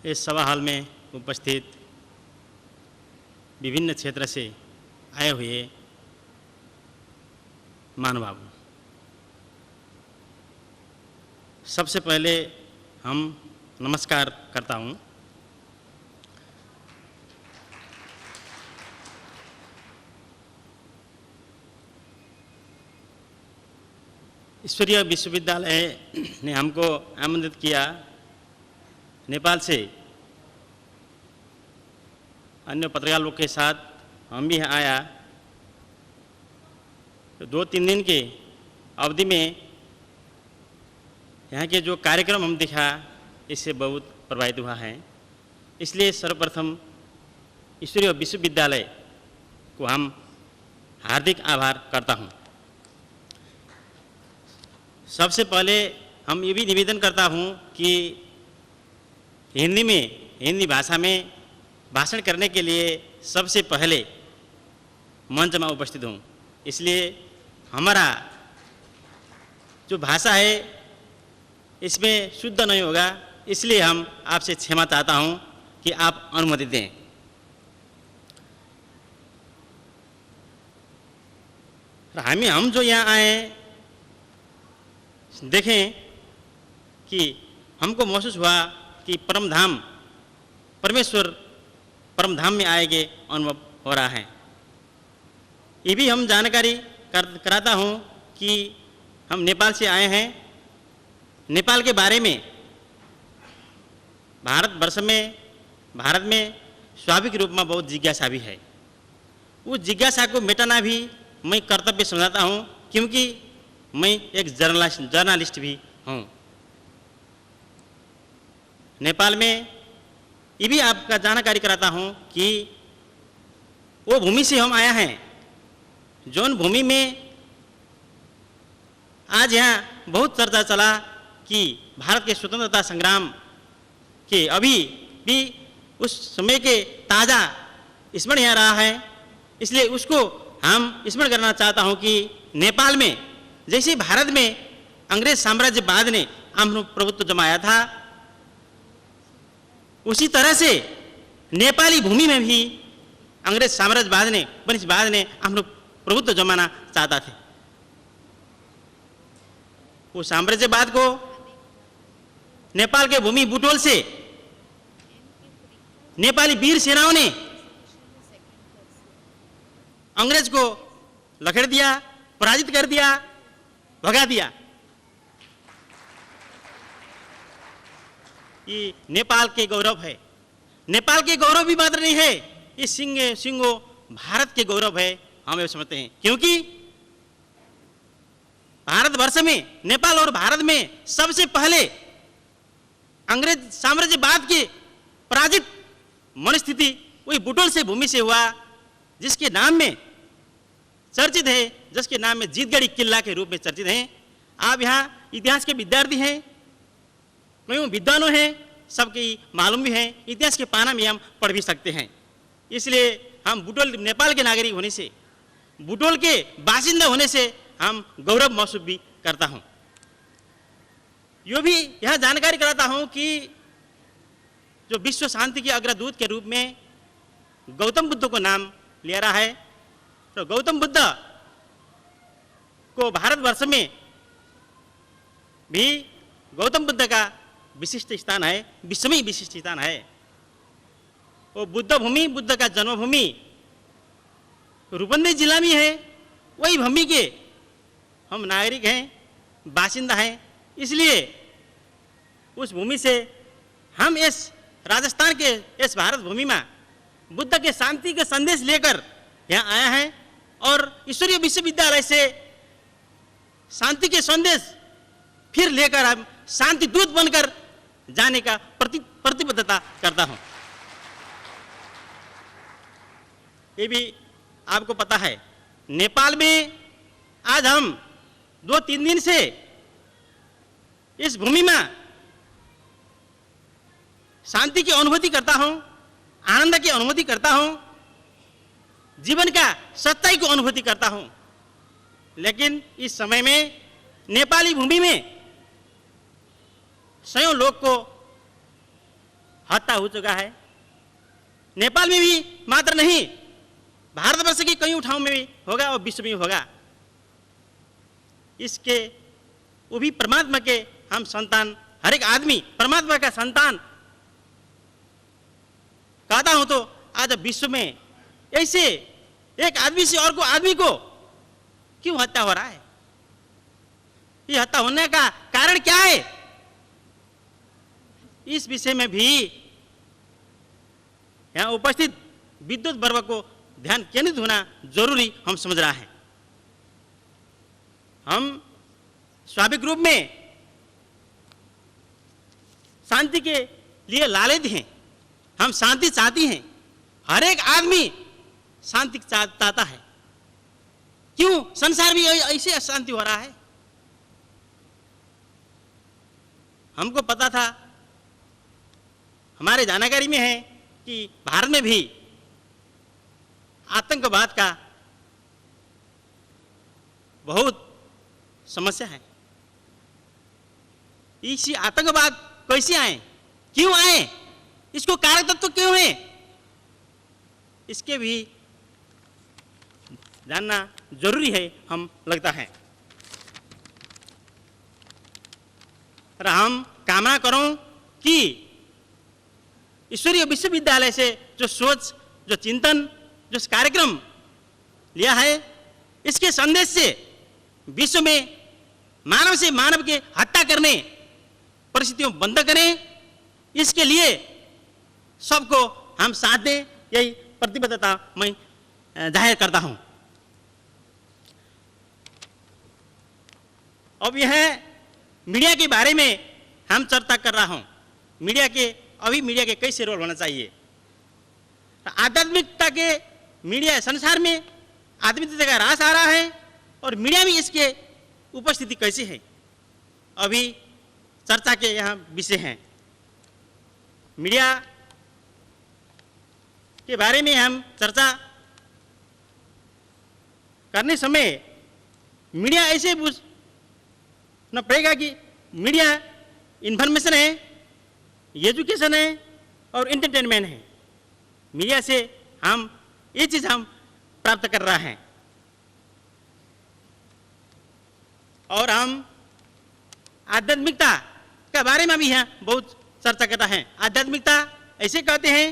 Speaker 1: इस सभा हॉल में उपस्थित विभिन्न क्षेत्र से आए हुए महानुभावों, सबसे पहले हम नमस्कार करता हूँ ईश्वरीय विश्वविद्यालय ने हमको आमंत्रित किया। नेपाल से अन्य पत्रकार लोग के साथ हम भी आया, तो 2-3 दिन के अवधि में यहाँ के जो कार्यक्रम हम देखा, इससे बहुत प्रभावित हुआ है। इसलिए सर्वप्रथम ईश्वरीय विश्वविद्यालय को हम हार्दिक आभार करता हूँ। सबसे पहले हम ये भी निवेदन करता हूँ कि हिंदी भाषा में भाषण करने के लिए सबसे पहले मंच में उपस्थित हूँ, इसलिए हमारा जो भाषा है इसमें शुद्ध नहीं होगा, इसलिए हम आपसे क्षमा चाहता हूँ।
Speaker 4: कि आप अनुमति दें। हम जो यहाँ आए देखें कि हमको महसूस हुआ कि परम धाम परमेश्वर परम धाम में आएंगे अनुभव हो रहा है। ये भी हम जानकारी कराता हूँ कि हम नेपाल से आए हैं। नेपाल के बारे में भारत में स्वाभाविक रूप में बहुत जिज्ञासा भी है। उस जिज्ञासा को मिटाना भी मैं कर्तव्य समझाता हूँ, क्योंकि मैं एक जर्नलिस्ट भी हूँ। नेपाल में ये भी आपका जानकारी कराता हूँ कि वो भूमि से हम आया हैं, जौन भूमि में आज यहाँ बहुत चर्चा चला कि भारत के स्वतंत्रता संग्राम के अभी भी उस समय के ताज़ा स्मरण यहाँ रहा है। इसलिए उसको हम स्मरण करना चाहता हूँ कि नेपाल में जैसे भारत में अंग्रेज साम्राज्यवाद ने आम प्रभुत्व जमाया था, उसी तरह से नेपाली भूमि में भी अंग्रेज साम्राज्यवाद ने वंशवाद ने आम प्रभुत्व जमाना चाहता थे। वो साम्राज्यवाद को नेपाल के भूमि बुटोल से नेपाली वीर सेनाओं ने अंग्रेज को लखेड़ दिया, पराजित कर दिया, भगा दिया। ये नेपाल के गौरव है। नेपाल के गौरव भी मात्र नहीं है, ये सिंगो भारत के गौरव है, हम ये समझते हैं। क्योंकि भारतवर्ष में, नेपाल और भारत में सबसे पहले अंग्रेज साम्राज्यवाद की पराजित मनस्थिति वही बुटोल से भूमि से हुआ, जिसके नाम में चर्चित है, जिसके नाम में जीतगढ़ी किला के रूप में चर्चित है। आप यहाँ इतिहास के विद्यार्थी हैं, कई विद्वानों हैं, सबके मालूम भी है, इतिहास के पाना में हम पढ़ भी सकते हैं। इसलिए हम बुटोल नेपाल के नागरिक होने से, बुटोल के बासिंदा होने से हम गौरव महसूस भी करता हूँ। यो भी यह जानकारी कराता हूँ कि जो विश्व शांति के अग्रदूत के रूप में गौतम बुद्ध को नाम ले रहा है, तो गौतम बुद्ध को भारतवर्ष में भी गौतम बुद्ध का विशिष्ट स्थान है, विश्व में विशिष्ट स्थान है। वो बुद्ध भूमि, बुद्ध का जन्मभूमि रूपंदेही जिला में है। वही भूमि के हम नागरिक हैं, बासिंदा हैं। इसलिए उस भूमि से हम इस राजस्थान के इस भारत भूमि में बुद्ध के शांति के संदेश लेकर यहाँ आया है और ईश्वरीय विश्वविद्यालय से शांति के संदेश फिर लेकर हम शांति दूत बनकर जाने का प्रतिबद्धता करता हूँ। ये भी आपको पता है, नेपाल में आज हम 2-3 दिन से इस भूमि में शांति की अनुभूति करता हूँ, आनंद की अनुभूति करता हूँ, जीवन का सच्चाई को अनुभूति करता हूँ। लेकिन इस समय में नेपाली भूमि में सयों लोग को हत्या हो चुका है। नेपाल में भी मात्र नहीं, भारतवर्ष के कई ठावों में भी होगा और विश्व में भी होगा। इसके वो भी परमात्मा के हम संतान, हर एक आदमी परमात्मा का संतान कहता हूं। तो आज विश्व में ऐसे एक आदमी से और को आदमी को क्यों हत्या हो रहा है? ये हत्या होने का कारण क्या है? इस विषय में भी यहाँ उपस्थित विद्युत वर्ग को ध्यान केंद्रित होना जरूरी हम समझ रहा है। हम स्वाभाविक रूप में शांति के लिए लालच हैं, हम शांति चाहती हैं। हर एक आदमी शांति चाहता है। क्यों संसार में ऐसे अशांति हो रहा है? हमको पता था, हमारे जानकारी में है कि भारत में भी आतंकवाद का बहुत समस्या है। इसी आतंकवाद कैसे आए, क्यों आए, इसको कारक तत्व क्यों है, इसके भी जानना जरूरी है हम लगता है। और हम कामना करो कि ईश्वरीय विश्वविद्यालय से जो सोच, जो चिंतन, जो कार्यक्रम लिया है, इसके संदेश से विश्व में मानव से मानव के हत्या करने परिस्थितियों बंद करें, इसके लिए सबको हम साथ दें, यही प्रतिबद्धता मैं जाहिर करता हूं। अब यह मीडिया के बारे में हम चर्चा कर रहा हूं। मीडिया के कैसे रोल होना चाहिए। आध्यात्मिकता के मीडिया संसार में आध्यात्मिकता का ह्रास आ रहा है और मीडिया में इसके उपस्थिति कैसी है, अभी चर्चा के यहाँ विषय हैं। मीडिया के बारे में हम चर्चा करने समय मीडिया ऐसे न पड़ेगा कि मीडिया इन्फॉर्मेशन है, एजुकेशन है और एंटरटेनमेंट है। मीडिया से हम ये चीज हम प्राप्त कर रहा है और हम आध्यात्मिकता के बारे में भी यहाँ बहुत चर्चा करता है। आध्यात्मिकता ऐसे कहते हैं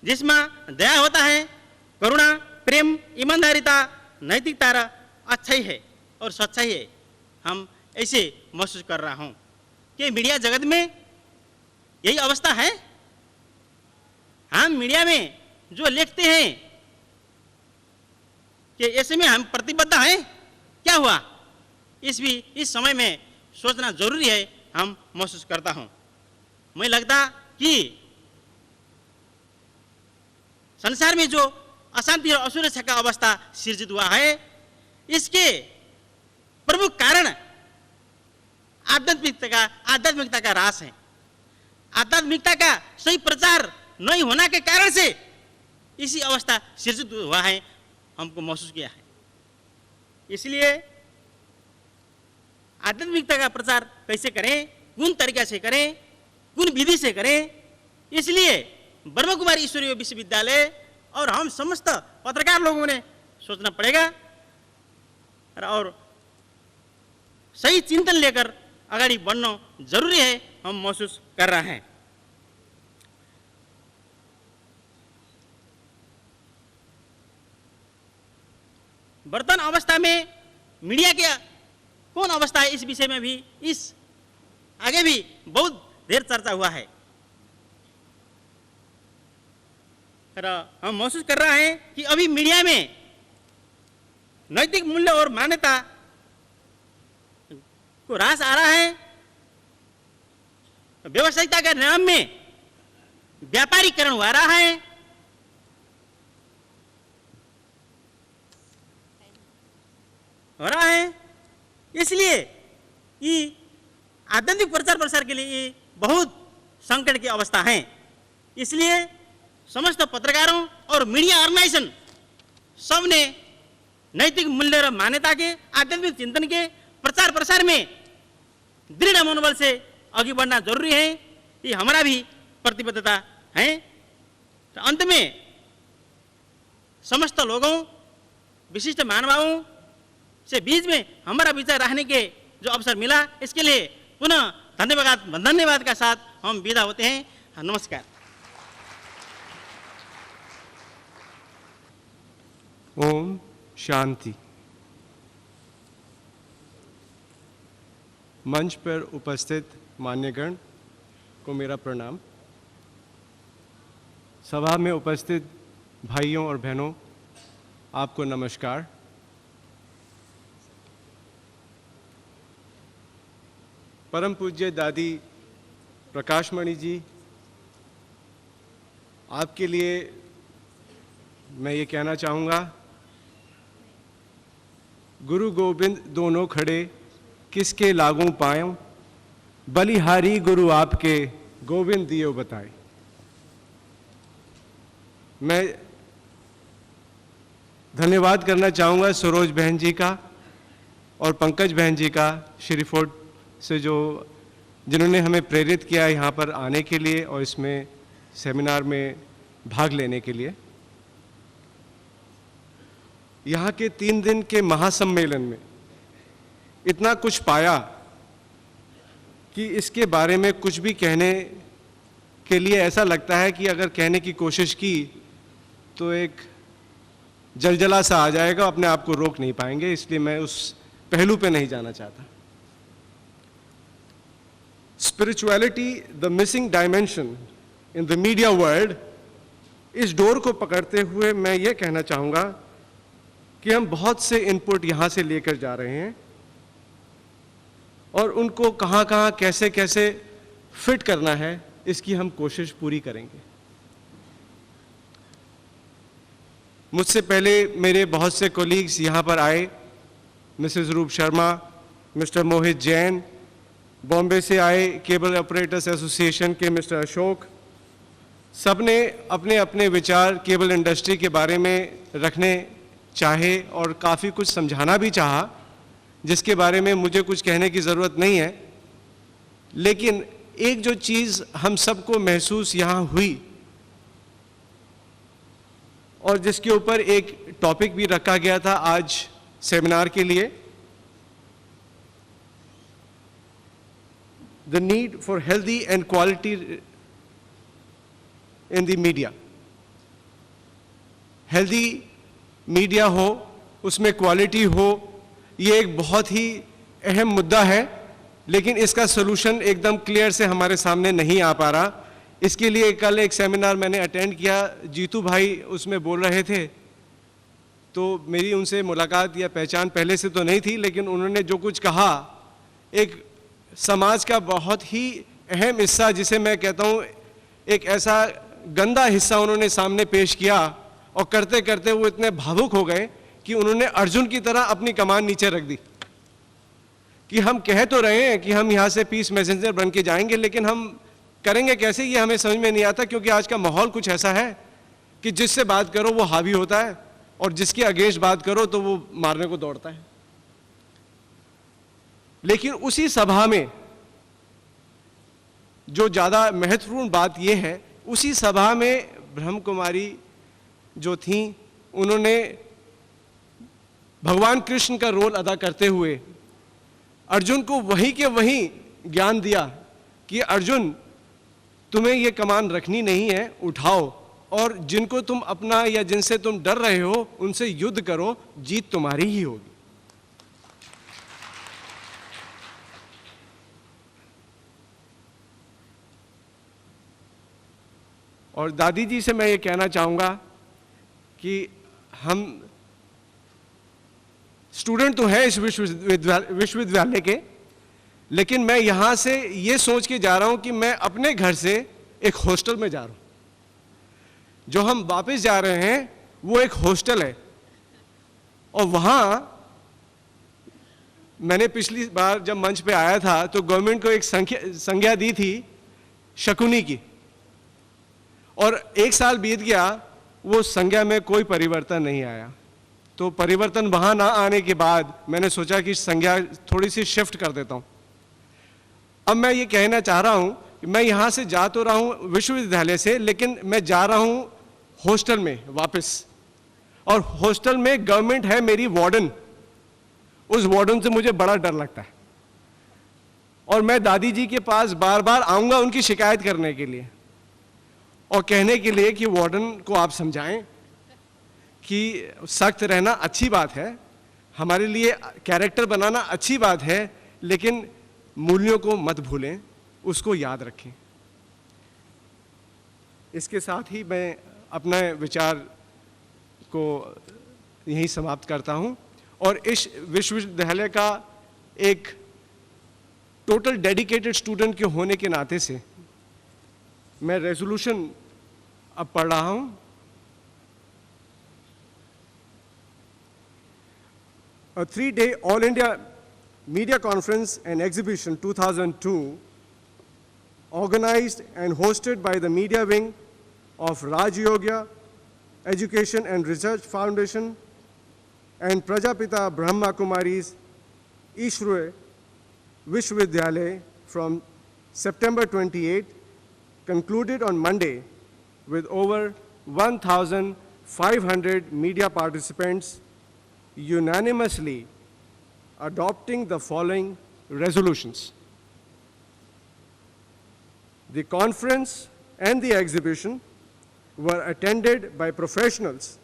Speaker 4: जिसमें दया होता है, करुणा, प्रेम, ईमानदारिता, नैतिकता अच्छाई है और सच्चाई है। हम ऐसे महसूस कर रहा हूँ कि मीडिया जगत में यही अवस्था है। हम मीडिया में जो लिखते हैं कि ऐसे में हम प्रतिबद्ध हैं, क्या हुआ इस समय में सोचना जरूरी है, हम महसूस करता हूं। मुझे लगता कि संसार में जो अशांति और असुरक्षा का अवस्था सृजित हुआ है, इसके प्रमुख कारण आध्यात्मिकता का ह्रास है। आध्यात्मिकता का सही प्रचार नहीं होने के कारण से इसी अवस्था सृजित हुआ है, हमको महसूस किया है। इसलिए आध्यात्मिकता का प्रचार कैसे करें, कौन तरीका से करें, कौन विधि से करें, इसलिए ब्रह्म कुमारी ईश्वरीय विश्वविद्यालय और हम समस्त पत्रकार लोगों ने सोचना पड़ेगा और सही चिंतन लेकर आगे बढ़ना जरूरी है, हम महसूस कर रहे हैं। वर्तमान अवस्था में मीडिया के कौन अवस्था है, इस विषय में भी इस आगे भी बहुत देर चर्चा हुआ है। हम महसूस कर रहे हैं कि अभी मीडिया में नैतिक मूल्य और मान्यता को ह्रास आ रहा है। व्यवसायिकता के नाम में व्यापारीकरण हो रहा है। इसलिए ये आध्यात्मिक प्रचार प्रसार के लिए बहुत संकट की अवस्था है। इसलिए समस्त पत्रकारों और मीडिया ऑर्गेनाइजेशन सबने नैतिक मूल्य और मान्यता के, आध्यात्मिक चिंतन के प्रचार प्रसार में दृढ़ मनोबल से आगे बढ़ना जरूरी है। ये हमारा भी प्रतिबद्धता है। तो अंत में समस्त लोगों, विशिष्ट महानुभावों से बीच में हमारा विचार रखने के जो अवसर मिला, इसके लिए पुनः धन्यवाद का साथ हम विदा होते हैं। नमस्कार।
Speaker 5: ओम शांति। मंच पर उपस्थित मान्यगण को मेरा प्रणाम। सभा में उपस्थित भाइयों और बहनों, आपको नमस्कार। परम पूज्य दादी प्रकाशमणि जी, आपके लिए मैं ये कहना चाहूँगा, गुरु गोविंद दोनों खड़े किसके लागू पायों, बलिहारी गुरु आपके गोविंद दियो बताए। मैं धन्यवाद करना चाहूँगा सरोज बहन जी का और पंकज बहन जी का, श्रीफोर्ट से, जिन्होंने हमें प्रेरित किया यहाँ पर आने के लिए और इसमें सेमिनार में भाग लेने के लिए। यहाँ के 3 दिन के महासम्मेलन में इतना कुछ पाया कि इसके बारे में कुछ भी कहने के लिए ऐसा लगता है कि अगर कहने की कोशिश की तो एक जलजला सा आ जाएगा, अपने आप को रोक नहीं पाएंगे, इसलिए मैं उस पहलू पे नहीं जाना चाहता। Spirituality the missing dimension in the media world, इस डोर को पकड़ते हुए मैं ये कहना चाहूँगा कि हम बहुत से इनपुट यहाँ से लेकर जा रहे हैं और उनको कहाँ कहाँ कैसे कैसे फिट करना है, इसकी हम कोशिश पूरी करेंगे। मुझसे पहले मेरे बहुत से कोलीग्स यहाँ पर आए, मिसेस रूप शर्मा, मिस्टर मोहित जैन, बॉम्बे से आए केबल ऑपरेटर्स एसोसिएशन के मिस्टर अशोक, सब ने अपने अपने विचार केबल इंडस्ट्री के बारे में रखने चाहे और काफ़ी कुछ समझाना भी चाहा, जिसके बारे में मुझे कुछ कहने की ज़रूरत नहीं है। लेकिन एक जो चीज़ हम सबको महसूस यहाँ हुई और जिसके ऊपर एक टॉपिक भी रखा गया था आज सेमिनार के लिए, the need for healthy and quality in the media. Healthy media हो, उसमें क्वालिटी हो, ये एक बहुत ही अहम मुद्दा है, लेकिन इसका सलूशन एकदम क्लियर से हमारे सामने नहीं आ पा रहा। इसके लिए कल एक सेमिनार मैंने अटेंड किया, जीतू भाई उसमें बोल रहे थे, तो मेरी उनसे मुलाकात या पहचान पहले से तो नहीं थी, लेकिन उन्होंने जो कुछ कहा, एक समाज का बहुत ही अहम हिस्सा, जिसे मैं कहता हूँ एक ऐसा गंदा हिस्सा उन्होंने सामने पेश किया, और करते करते वो इतने भावुक हो गए कि उन्होंने अर्जुन की तरह अपनी कमान नीचे रख दी कि हम कह तो रहे हैं कि हम यहाँ से पीस मैसेंजर बन के जाएंगे, लेकिन हम करेंगे कैसे, ये हमें समझ में नहीं आता, क्योंकि आज का माहौल कुछ ऐसा है कि जिससे बात करो वो हावी होता है और जिसके अगेंस्ट बात करो तो वो मारने को दौड़ता है। लेकिन उसी सभा में जो ज़्यादा महत्वपूर्ण बात यह है, उसी सभा में ब्रह्म कुमारी जो थी, उन्होंने भगवान कृष्ण का रोल अदा करते हुए अर्जुन को वहीं के वहीं ज्ञान दिया कि अर्जुन, तुम्हें ये कमान रखनी नहीं है, उठाओ, और जिनको तुम अपना या जिनसे तुम डर रहे हो उनसे युद्ध करो, जीत तुम्हारी ही होगी। और दादी जी से मैं ये कहना चाहूँगा कि हम स्टूडेंट तो हैं इस विश्वविद्यालय के, लेकिन मैं यहाँ से ये सोच के जा रहा हूँ कि मैं अपने घर से एक हॉस्टल में जा रहा हूँ। जो हम वापस जा रहे हैं वो एक हॉस्टल है, और वहाँ मैंने पिछली बार जब मंच पे आया था तो गवर्नमेंट को एक संज्ञा दी थी शकुनी की, और 1 साल बीत गया, वो संज्ञा में कोई परिवर्तन नहीं आया। तो परिवर्तन वहाँ ना आने के बाद मैंने सोचा कि संज्ञा थोड़ी सी शिफ्ट कर देता हूँ। अब मैं ये कहना चाह रहा हूँ कि मैं यहाँ से जा तो रहा हूँ विश्वविद्यालय से, लेकिन मैं जा रहा हूँ हॉस्टल में वापस, और हॉस्टल में गवर्नमेंट है मेरी वार्डन। उस वार्डन से मुझे बड़ा डर लगता है, और मैं दादी जी के पास बार बार आऊँगा उनकी शिकायत करने के लिए और कहने के लिए कि वार्डन को आप समझाएं कि सख्त रहना अच्छी बात है, हमारे लिए कैरेक्टर बनाना अच्छी बात है, लेकिन मूल्यों को मत भूलें, उसको याद रखें। इसके साथ ही मैं अपने विचार को यहीं समाप्त करता हूं, और इस विश्वविद्यालय का एक टोटल डेडिकेटेड स्टूडेंट के होने के नाते से मैं रेजोल्यूशन अब पढ़ रहा हूं। A 3-day All India Media Conference and Exhibition 2002, organized and hosted by the Media Wing of Raj Yogya Education and Research Foundation and Prajapita Brahma Kumaris Ishruye Vishwavidyalaya from September 28, concluded on Monday, with over 1,500 media participants unanimously adopting the following resolutions. The conference and the exhibition were attended by professionals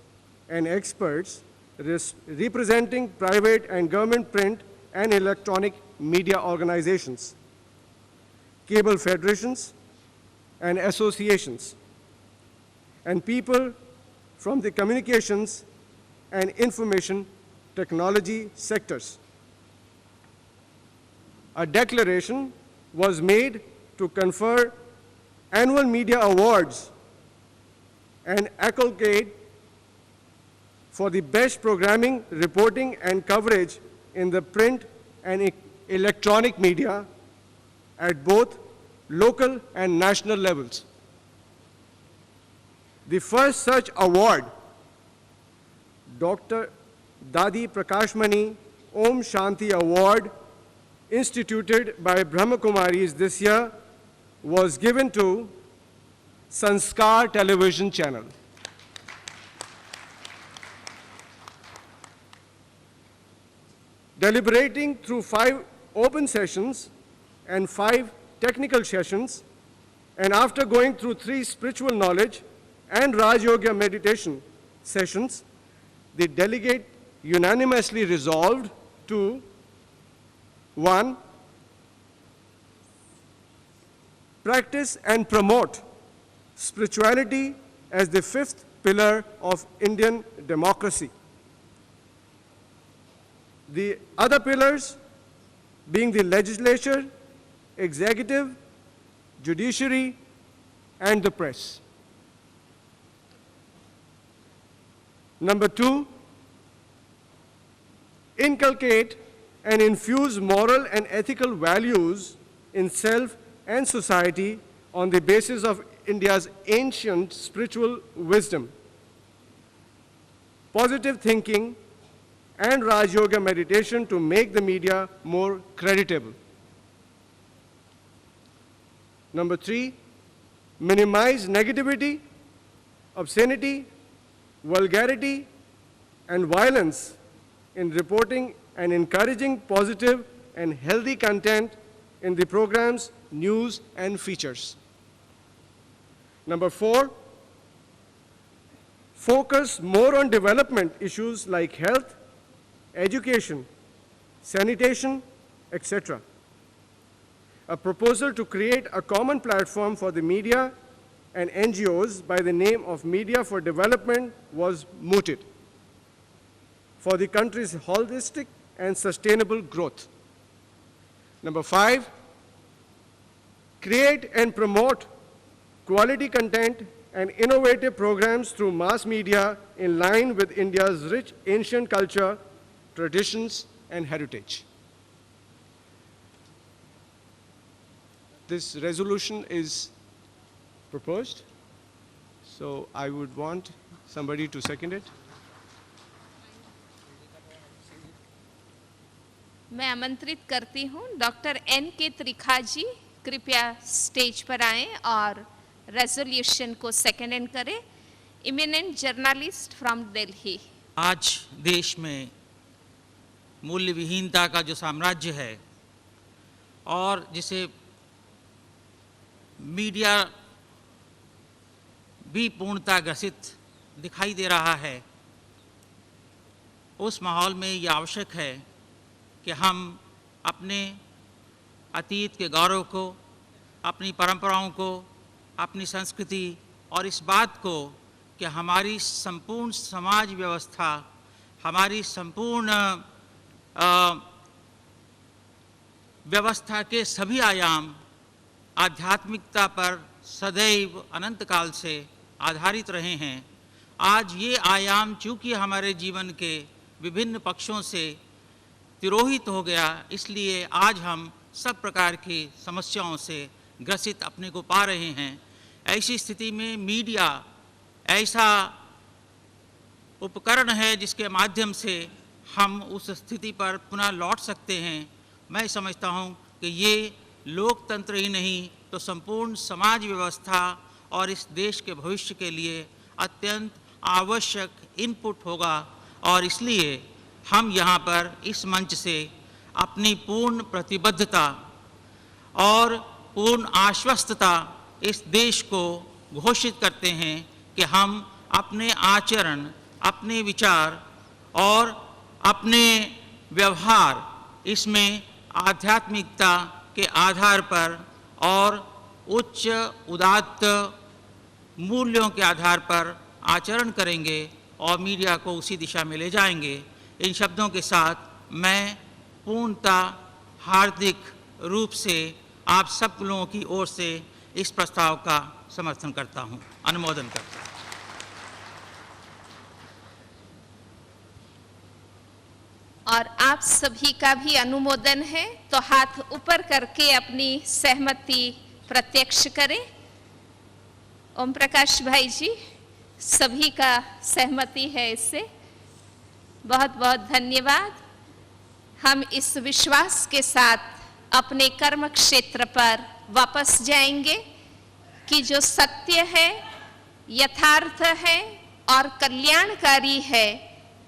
Speaker 5: and experts representing private and government print and electronic media organizations, cable federations and associations, and people from the communications and information technology sectors. A declaration was made to confer annual media awards and accolade for the best programming, reporting, and coverage in the print and electronic media at both local and national levels. The first such award, Dr. Dadi Prakashmani Om Shanti Award, instituted by Brahma Kumaris this year, was given to Sanskar television channel. Deliberating through 5 open sessions and 5 technical sessions, and after going through 3 spiritual knowledge and Raj Yoga meditation sessions, the delegate unanimously resolved to 1. Practice and promote spirituality as the 5th pillar of Indian democracy. The other pillars being the legislature, executive, judiciary, and the press. Number 2, inculcate and infuse moral and ethical values in self and society on the basis of India's ancient spiritual wisdom, positive thinking, and Raj Yoga meditation to make the media more creditable. Number 3, minimize negativity, obscenity, vulgarity, and violence in reporting and encouraging positive and healthy content in the programs, news, and features. Number 4, focus more on development issues like health, education, sanitation, etc. A proposal to create a common platform for the media and NGOs by the name of Media for Development was mooted for the country's holistic and sustainable growth. Number 5, create and promote quality content and innovative programs through mass media in line with India's rich ancient culture, traditions, and heritage. This resolution is proposed, so I would want somebody to second it.
Speaker 2: मैं आमंत्रित करती हूँ डॉक्टर N.K. त्रिखा जी कृपया स्टेज पर आएं और रेजोल्यूशन को सेकेंड करें. Eminent journalist from Delhi.
Speaker 6: आज देश में मूल्य विहीनता का जो साम्राज्य है और जिसे मीडिया भी पूर्णतः ग्रसित दिखाई दे रहा है, उस माहौल में ये आवश्यक है कि हम अपने अतीत के गौरव को, अपनी परंपराओं को, अपनी संस्कृति और इस बात को कि हमारी संपूर्ण समाज व्यवस्था, हमारी संपूर्ण व्यवस्था के सभी आयाम आध्यात्मिकता पर सदैव अनंत काल से आधारित रहे हैं. आज ये आयाम चूँकि हमारे जीवन के विभिन्न पक्षों से तिरोहित हो गया, इसलिए आज हम सब प्रकार की समस्याओं से ग्रसित अपने को पा रहे हैं. ऐसी स्थिति में मीडिया ऐसा उपकरण है जिसके माध्यम से हम उस स्थिति पर पुनः लौट सकते हैं. मैं समझता हूं कि ये लोकतंत्र ही नहीं तो संपूर्ण समाज व्यवस्था और इस देश के भविष्य के लिए अत्यंत आवश्यक इनपुट होगा। और इसलिए हम यहाँ पर इस मंच से अपनी पूर्ण प्रतिबद्धता और पूर्ण आश्वस्तता इस देश को घोषित करते हैं कि हम अपने आचरण, अपने विचार और अपने व्यवहार इसमें आध्यात्मिकता के आधार पर और उच्च उदात्त मूल्यों के आधार पर आचरण करेंगे और मीडिया को उसी दिशा में ले जाएंगे। इन शब्दों के साथ मैं पूर्णतः हार्दिक रूप से आप सब लोगों की ओर से इस प्रस्ताव का समर्थन करता हूं, अनुमोदन करता हूं।
Speaker 2: और आप सभी का भी अनुमोदन है, तो हाथ ऊपर करके अपनी सहमति प्रत्यक्ष करें। ओम प्रकाश भाई जी, सभी का सहमति है इससे, बहुत बहुत धन्यवाद। हम इस विश्वास के साथ अपने कर्म क्षेत्र पर वापस जाएंगे कि जो सत्य है, यथार्थ है और कल्याणकारी है,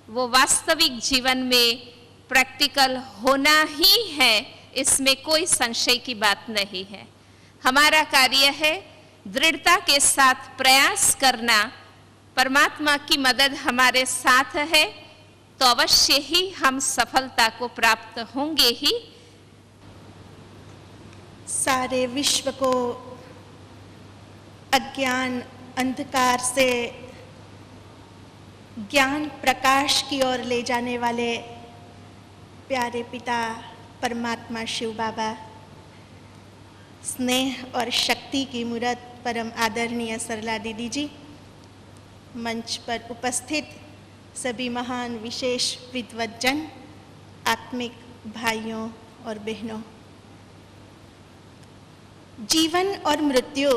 Speaker 2: वो वास्तविक जीवन में प्रैक्टिकल होना ही है, इसमें कोई संशय की बात नहीं है। हमारा कार्य है दृढ़ता के साथ प्रयास करना। परमात्मा की मदद हमारे साथ है तो अवश्य ही हम सफलता को प्राप्त होंगे ही।
Speaker 7: सारे विश्व को अज्ञान अंधकार से ज्ञान प्रकाश की ओर ले जाने वाले प्यारे पिता परमात्मा शिव बाबा, स्नेह और शक्ति की मूर्त परम आदरणीय सरला दीदी जी, मंच पर उपस्थित सभी महान विशेष विद्वज्जन, आत्मिक भाइयों और बहनों, जीवन और मृत्यु,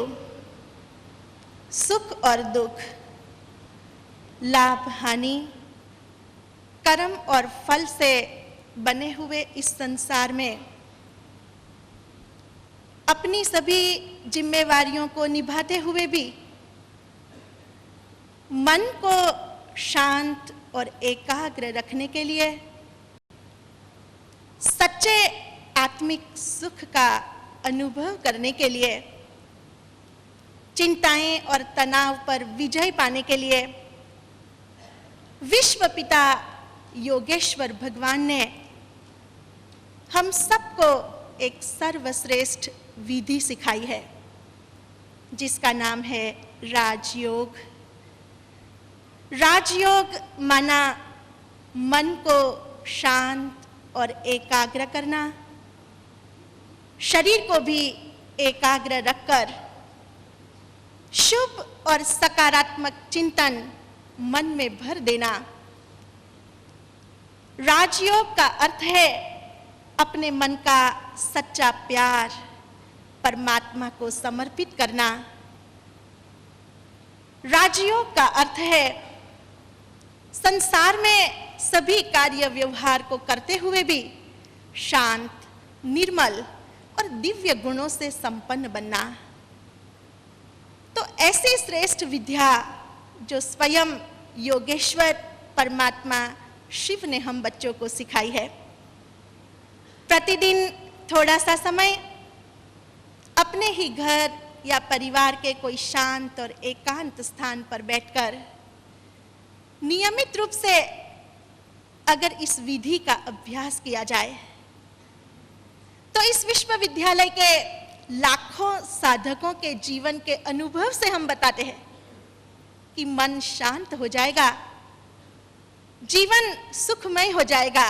Speaker 7: सुख और दुख, लाभ हानि, कर्म और फल से बने हुए इस संसार में अपनी सभी जिम्मेवारियों को निभाते हुए भी मन को शांत और एकाग्र रखने के लिए, सच्चे आत्मिक सुख का अनुभव करने के लिए, चिंताएं और तनाव पर विजय पाने के लिए विश्व पिता योगेश्वर भगवान ने हम सबको एक सर्वश्रेष्ठ विधि सिखाई है, जिसका नाम है राजयोग। राजयोग माना मन को शांत और एकाग्र करना, शरीर को भी एकाग्र रखकर शुभ और सकारात्मक चिंतन मन में भर देना। राजयोग का अर्थ है अपने मन का सच्चा प्यार परमात्मा को समर्पित करना। राजयोग का अर्थ है संसार में सभी कार्य व्यवहार को करते हुए भी शांत, निर्मल और दिव्य गुणों से संपन्न बनना। तो ऐसी श्रेष्ठ विद्या जो स्वयं योगेश्वर परमात्मा शिव ने हम बच्चों को सिखाई है, प्रतिदिन थोड़ा सा समय अपने ही घर या परिवार के कोई शांत और एकांत स्थान पर बैठकर नियमित रूप से अगर इस विधि का अभ्यास किया जाए तो इस विश्वविद्यालय के लाखों साधकों के जीवन के अनुभव से हम बताते हैं कि मन शांत हो जाएगा, जीवन सुखमय हो जाएगा,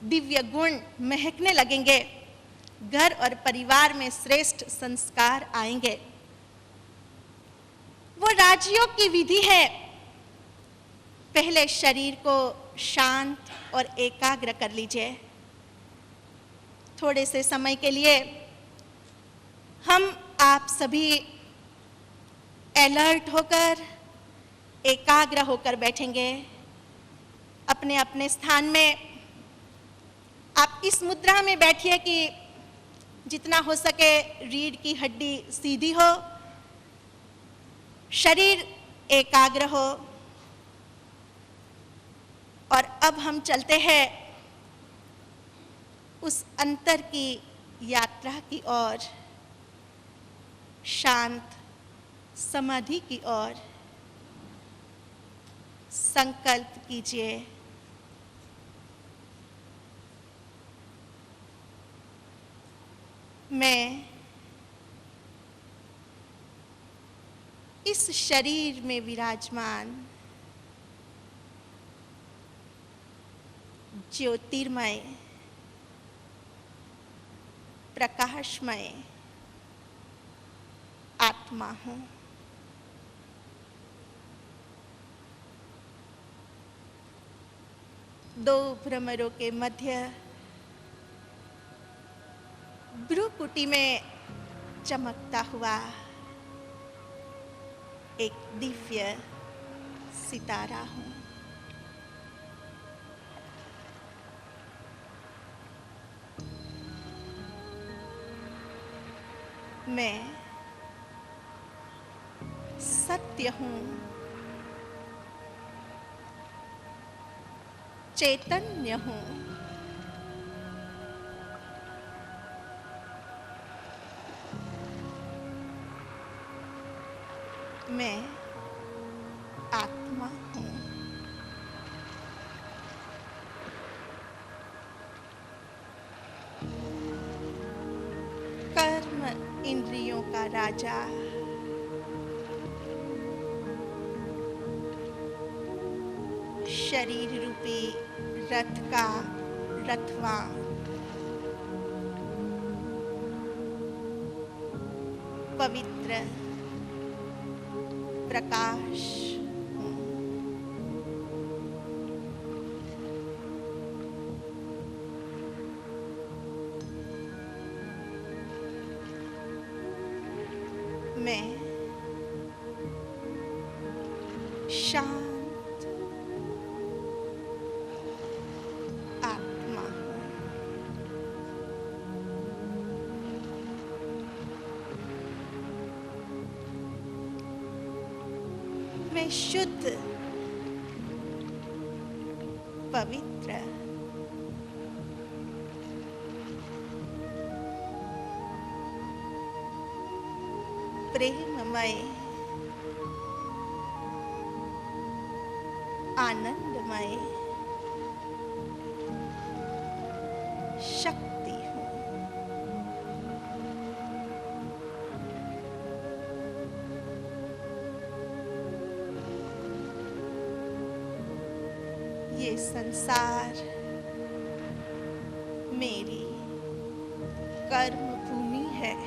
Speaker 7: दिव्य गुण महकने लगेंगे, घर और परिवार में श्रेष्ठ संस्कार आएंगे। वो राजयोग की विधि है, पहले शरीर को शांत और एकाग्र कर लीजिए। थोड़े से समय के लिए हम आप सभी अलर्ट होकर, एकाग्र होकर बैठेंगे अपने अपने स्थान में। आप इस मुद्रा में बैठिए कि जितना हो सके रीढ़ की हड्डी सीधी हो, शरीर एकाग्र हो। और अब हम चलते हैं उस अंतर की यात्रा की ओर, शांत समाधि की ओर। संकल्प कीजिए, मैं इस शरीर में विराजमान ज्योतिर्मय प्रकाशमय आत्मा हूँ। दो भ्रमरों के मध्य भ्रूकुटी में चमकता हुआ एक दिव्य सितारा हूँ। मैं सत्य हूँ, चैतन्य हूँ। मैं आत्मा हूँ। कर्म इंद्रियों का राजा, शरीर रूपी रथ का रथवान, पवित्र प्रकाश हूँ। मैं शांत आत्मा हूँ। मैं शुद्ध पवित्र प्रेममय आनंदमय शक्ति हूँ। ये संसार मेरी कर्म भूमि है।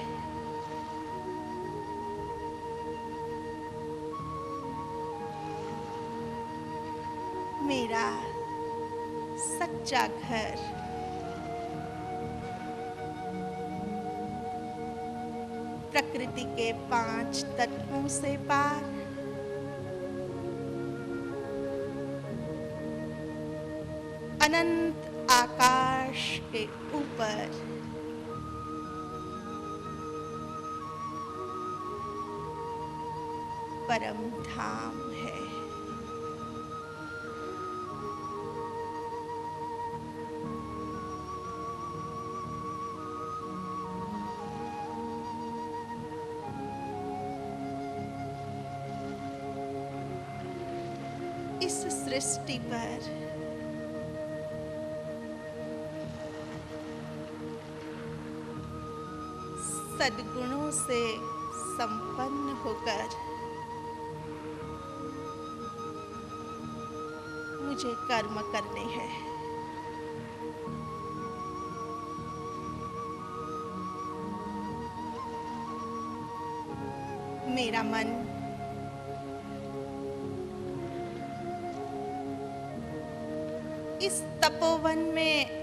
Speaker 7: मेरा सच्चा घर प्रकृति के 5 तत्वों से पार अनंत आकाश के ऊपर परम धाम है। इस सृष्टि पर सद्गुणों से संपन्न होकर मुझे कर्म करने हैं। मेरा मन इस तपोवन में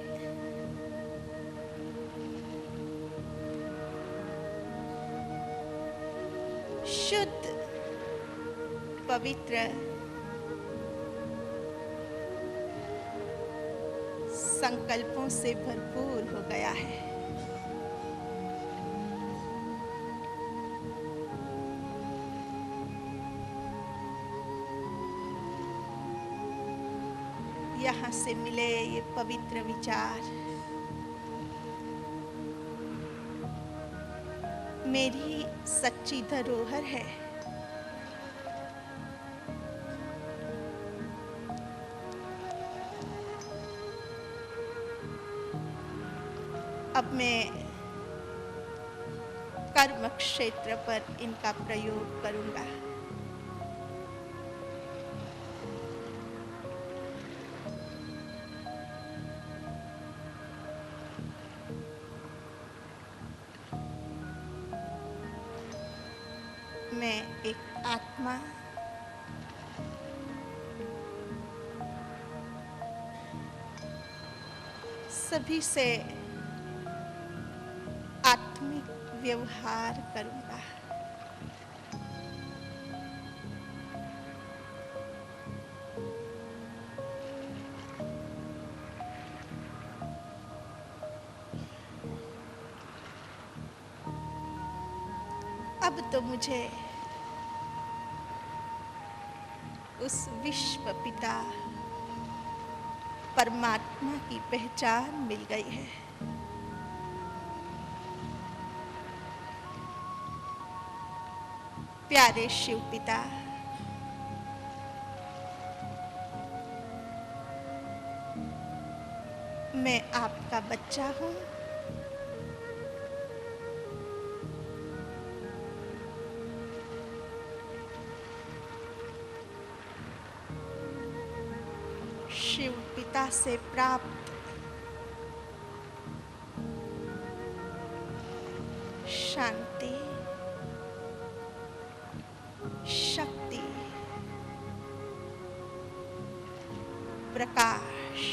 Speaker 7: शुद्ध पवित्र संकल्पों से भरपूर हो गया है। यहाँ से मिले ये पवित्र विचार मेरी सच्ची धरोहर है। अब मैं कर्म क्षेत्र पर इनका प्रयोग करूंगा। मैं एक आत्मा सभी से आत्मिक व्यवहार करूंगा। अब तो मुझे उस विश्व पिता परमात्मा की पहचान मिल गई है। प्यारे शिव पिता, मैं आपका बच्चा हूं। शिव पिता से प्राप्त शांति, शक्ति, प्रकाश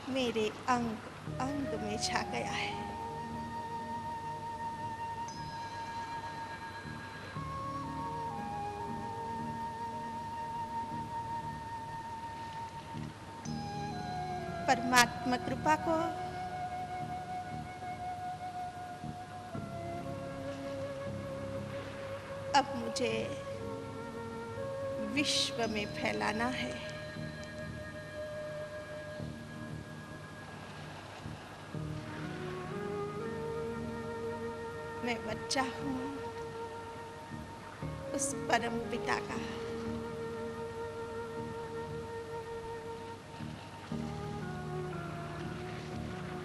Speaker 7: मेरे अंग अंग में छा गया है। परमात्मा कृपा को अब मुझे विश्व में फैलाना है। मैं बच्चा हूं उस परम पिता का।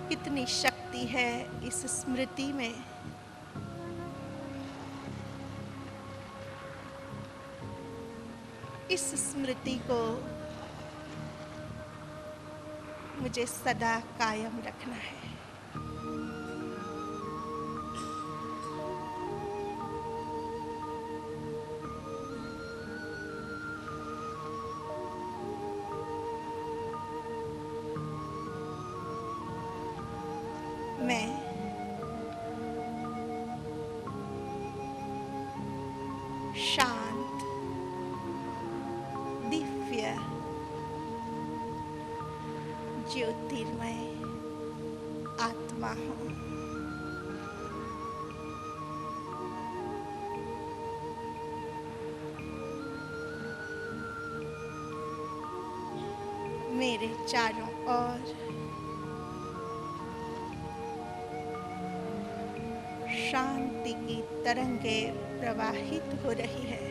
Speaker 7: कितनी शक्ति है इस स्मृति में। इस स्मृति को मुझे सदा कायम रखना है। मैं शांत, दिव्य, ज्योतिर्मय आत्मा हूं। मेरे चारों ओर शांति की तरंगें प्रवाहित हो रही है।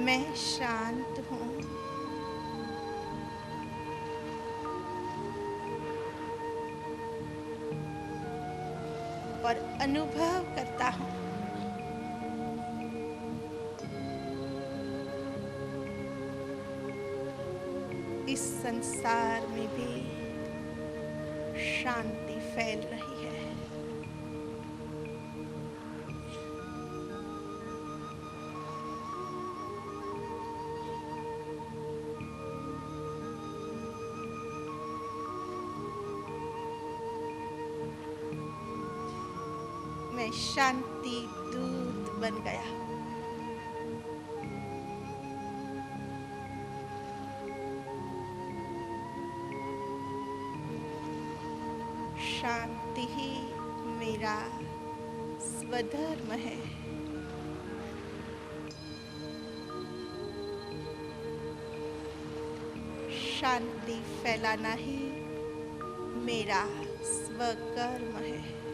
Speaker 7: मैं शांत हूं। और अनुभव करता हूं इस संसार में भी शांति फैल रही है। मैं शांति दूत बन गया। शांति ही मेरा स्वधर्म है। शांति फैलाना ही मेरा स्वकर्म है।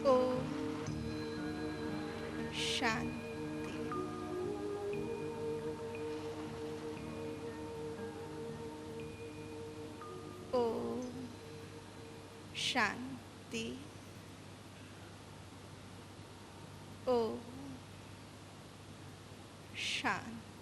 Speaker 7: ओम शांति। ओम शांति। ओम शांति।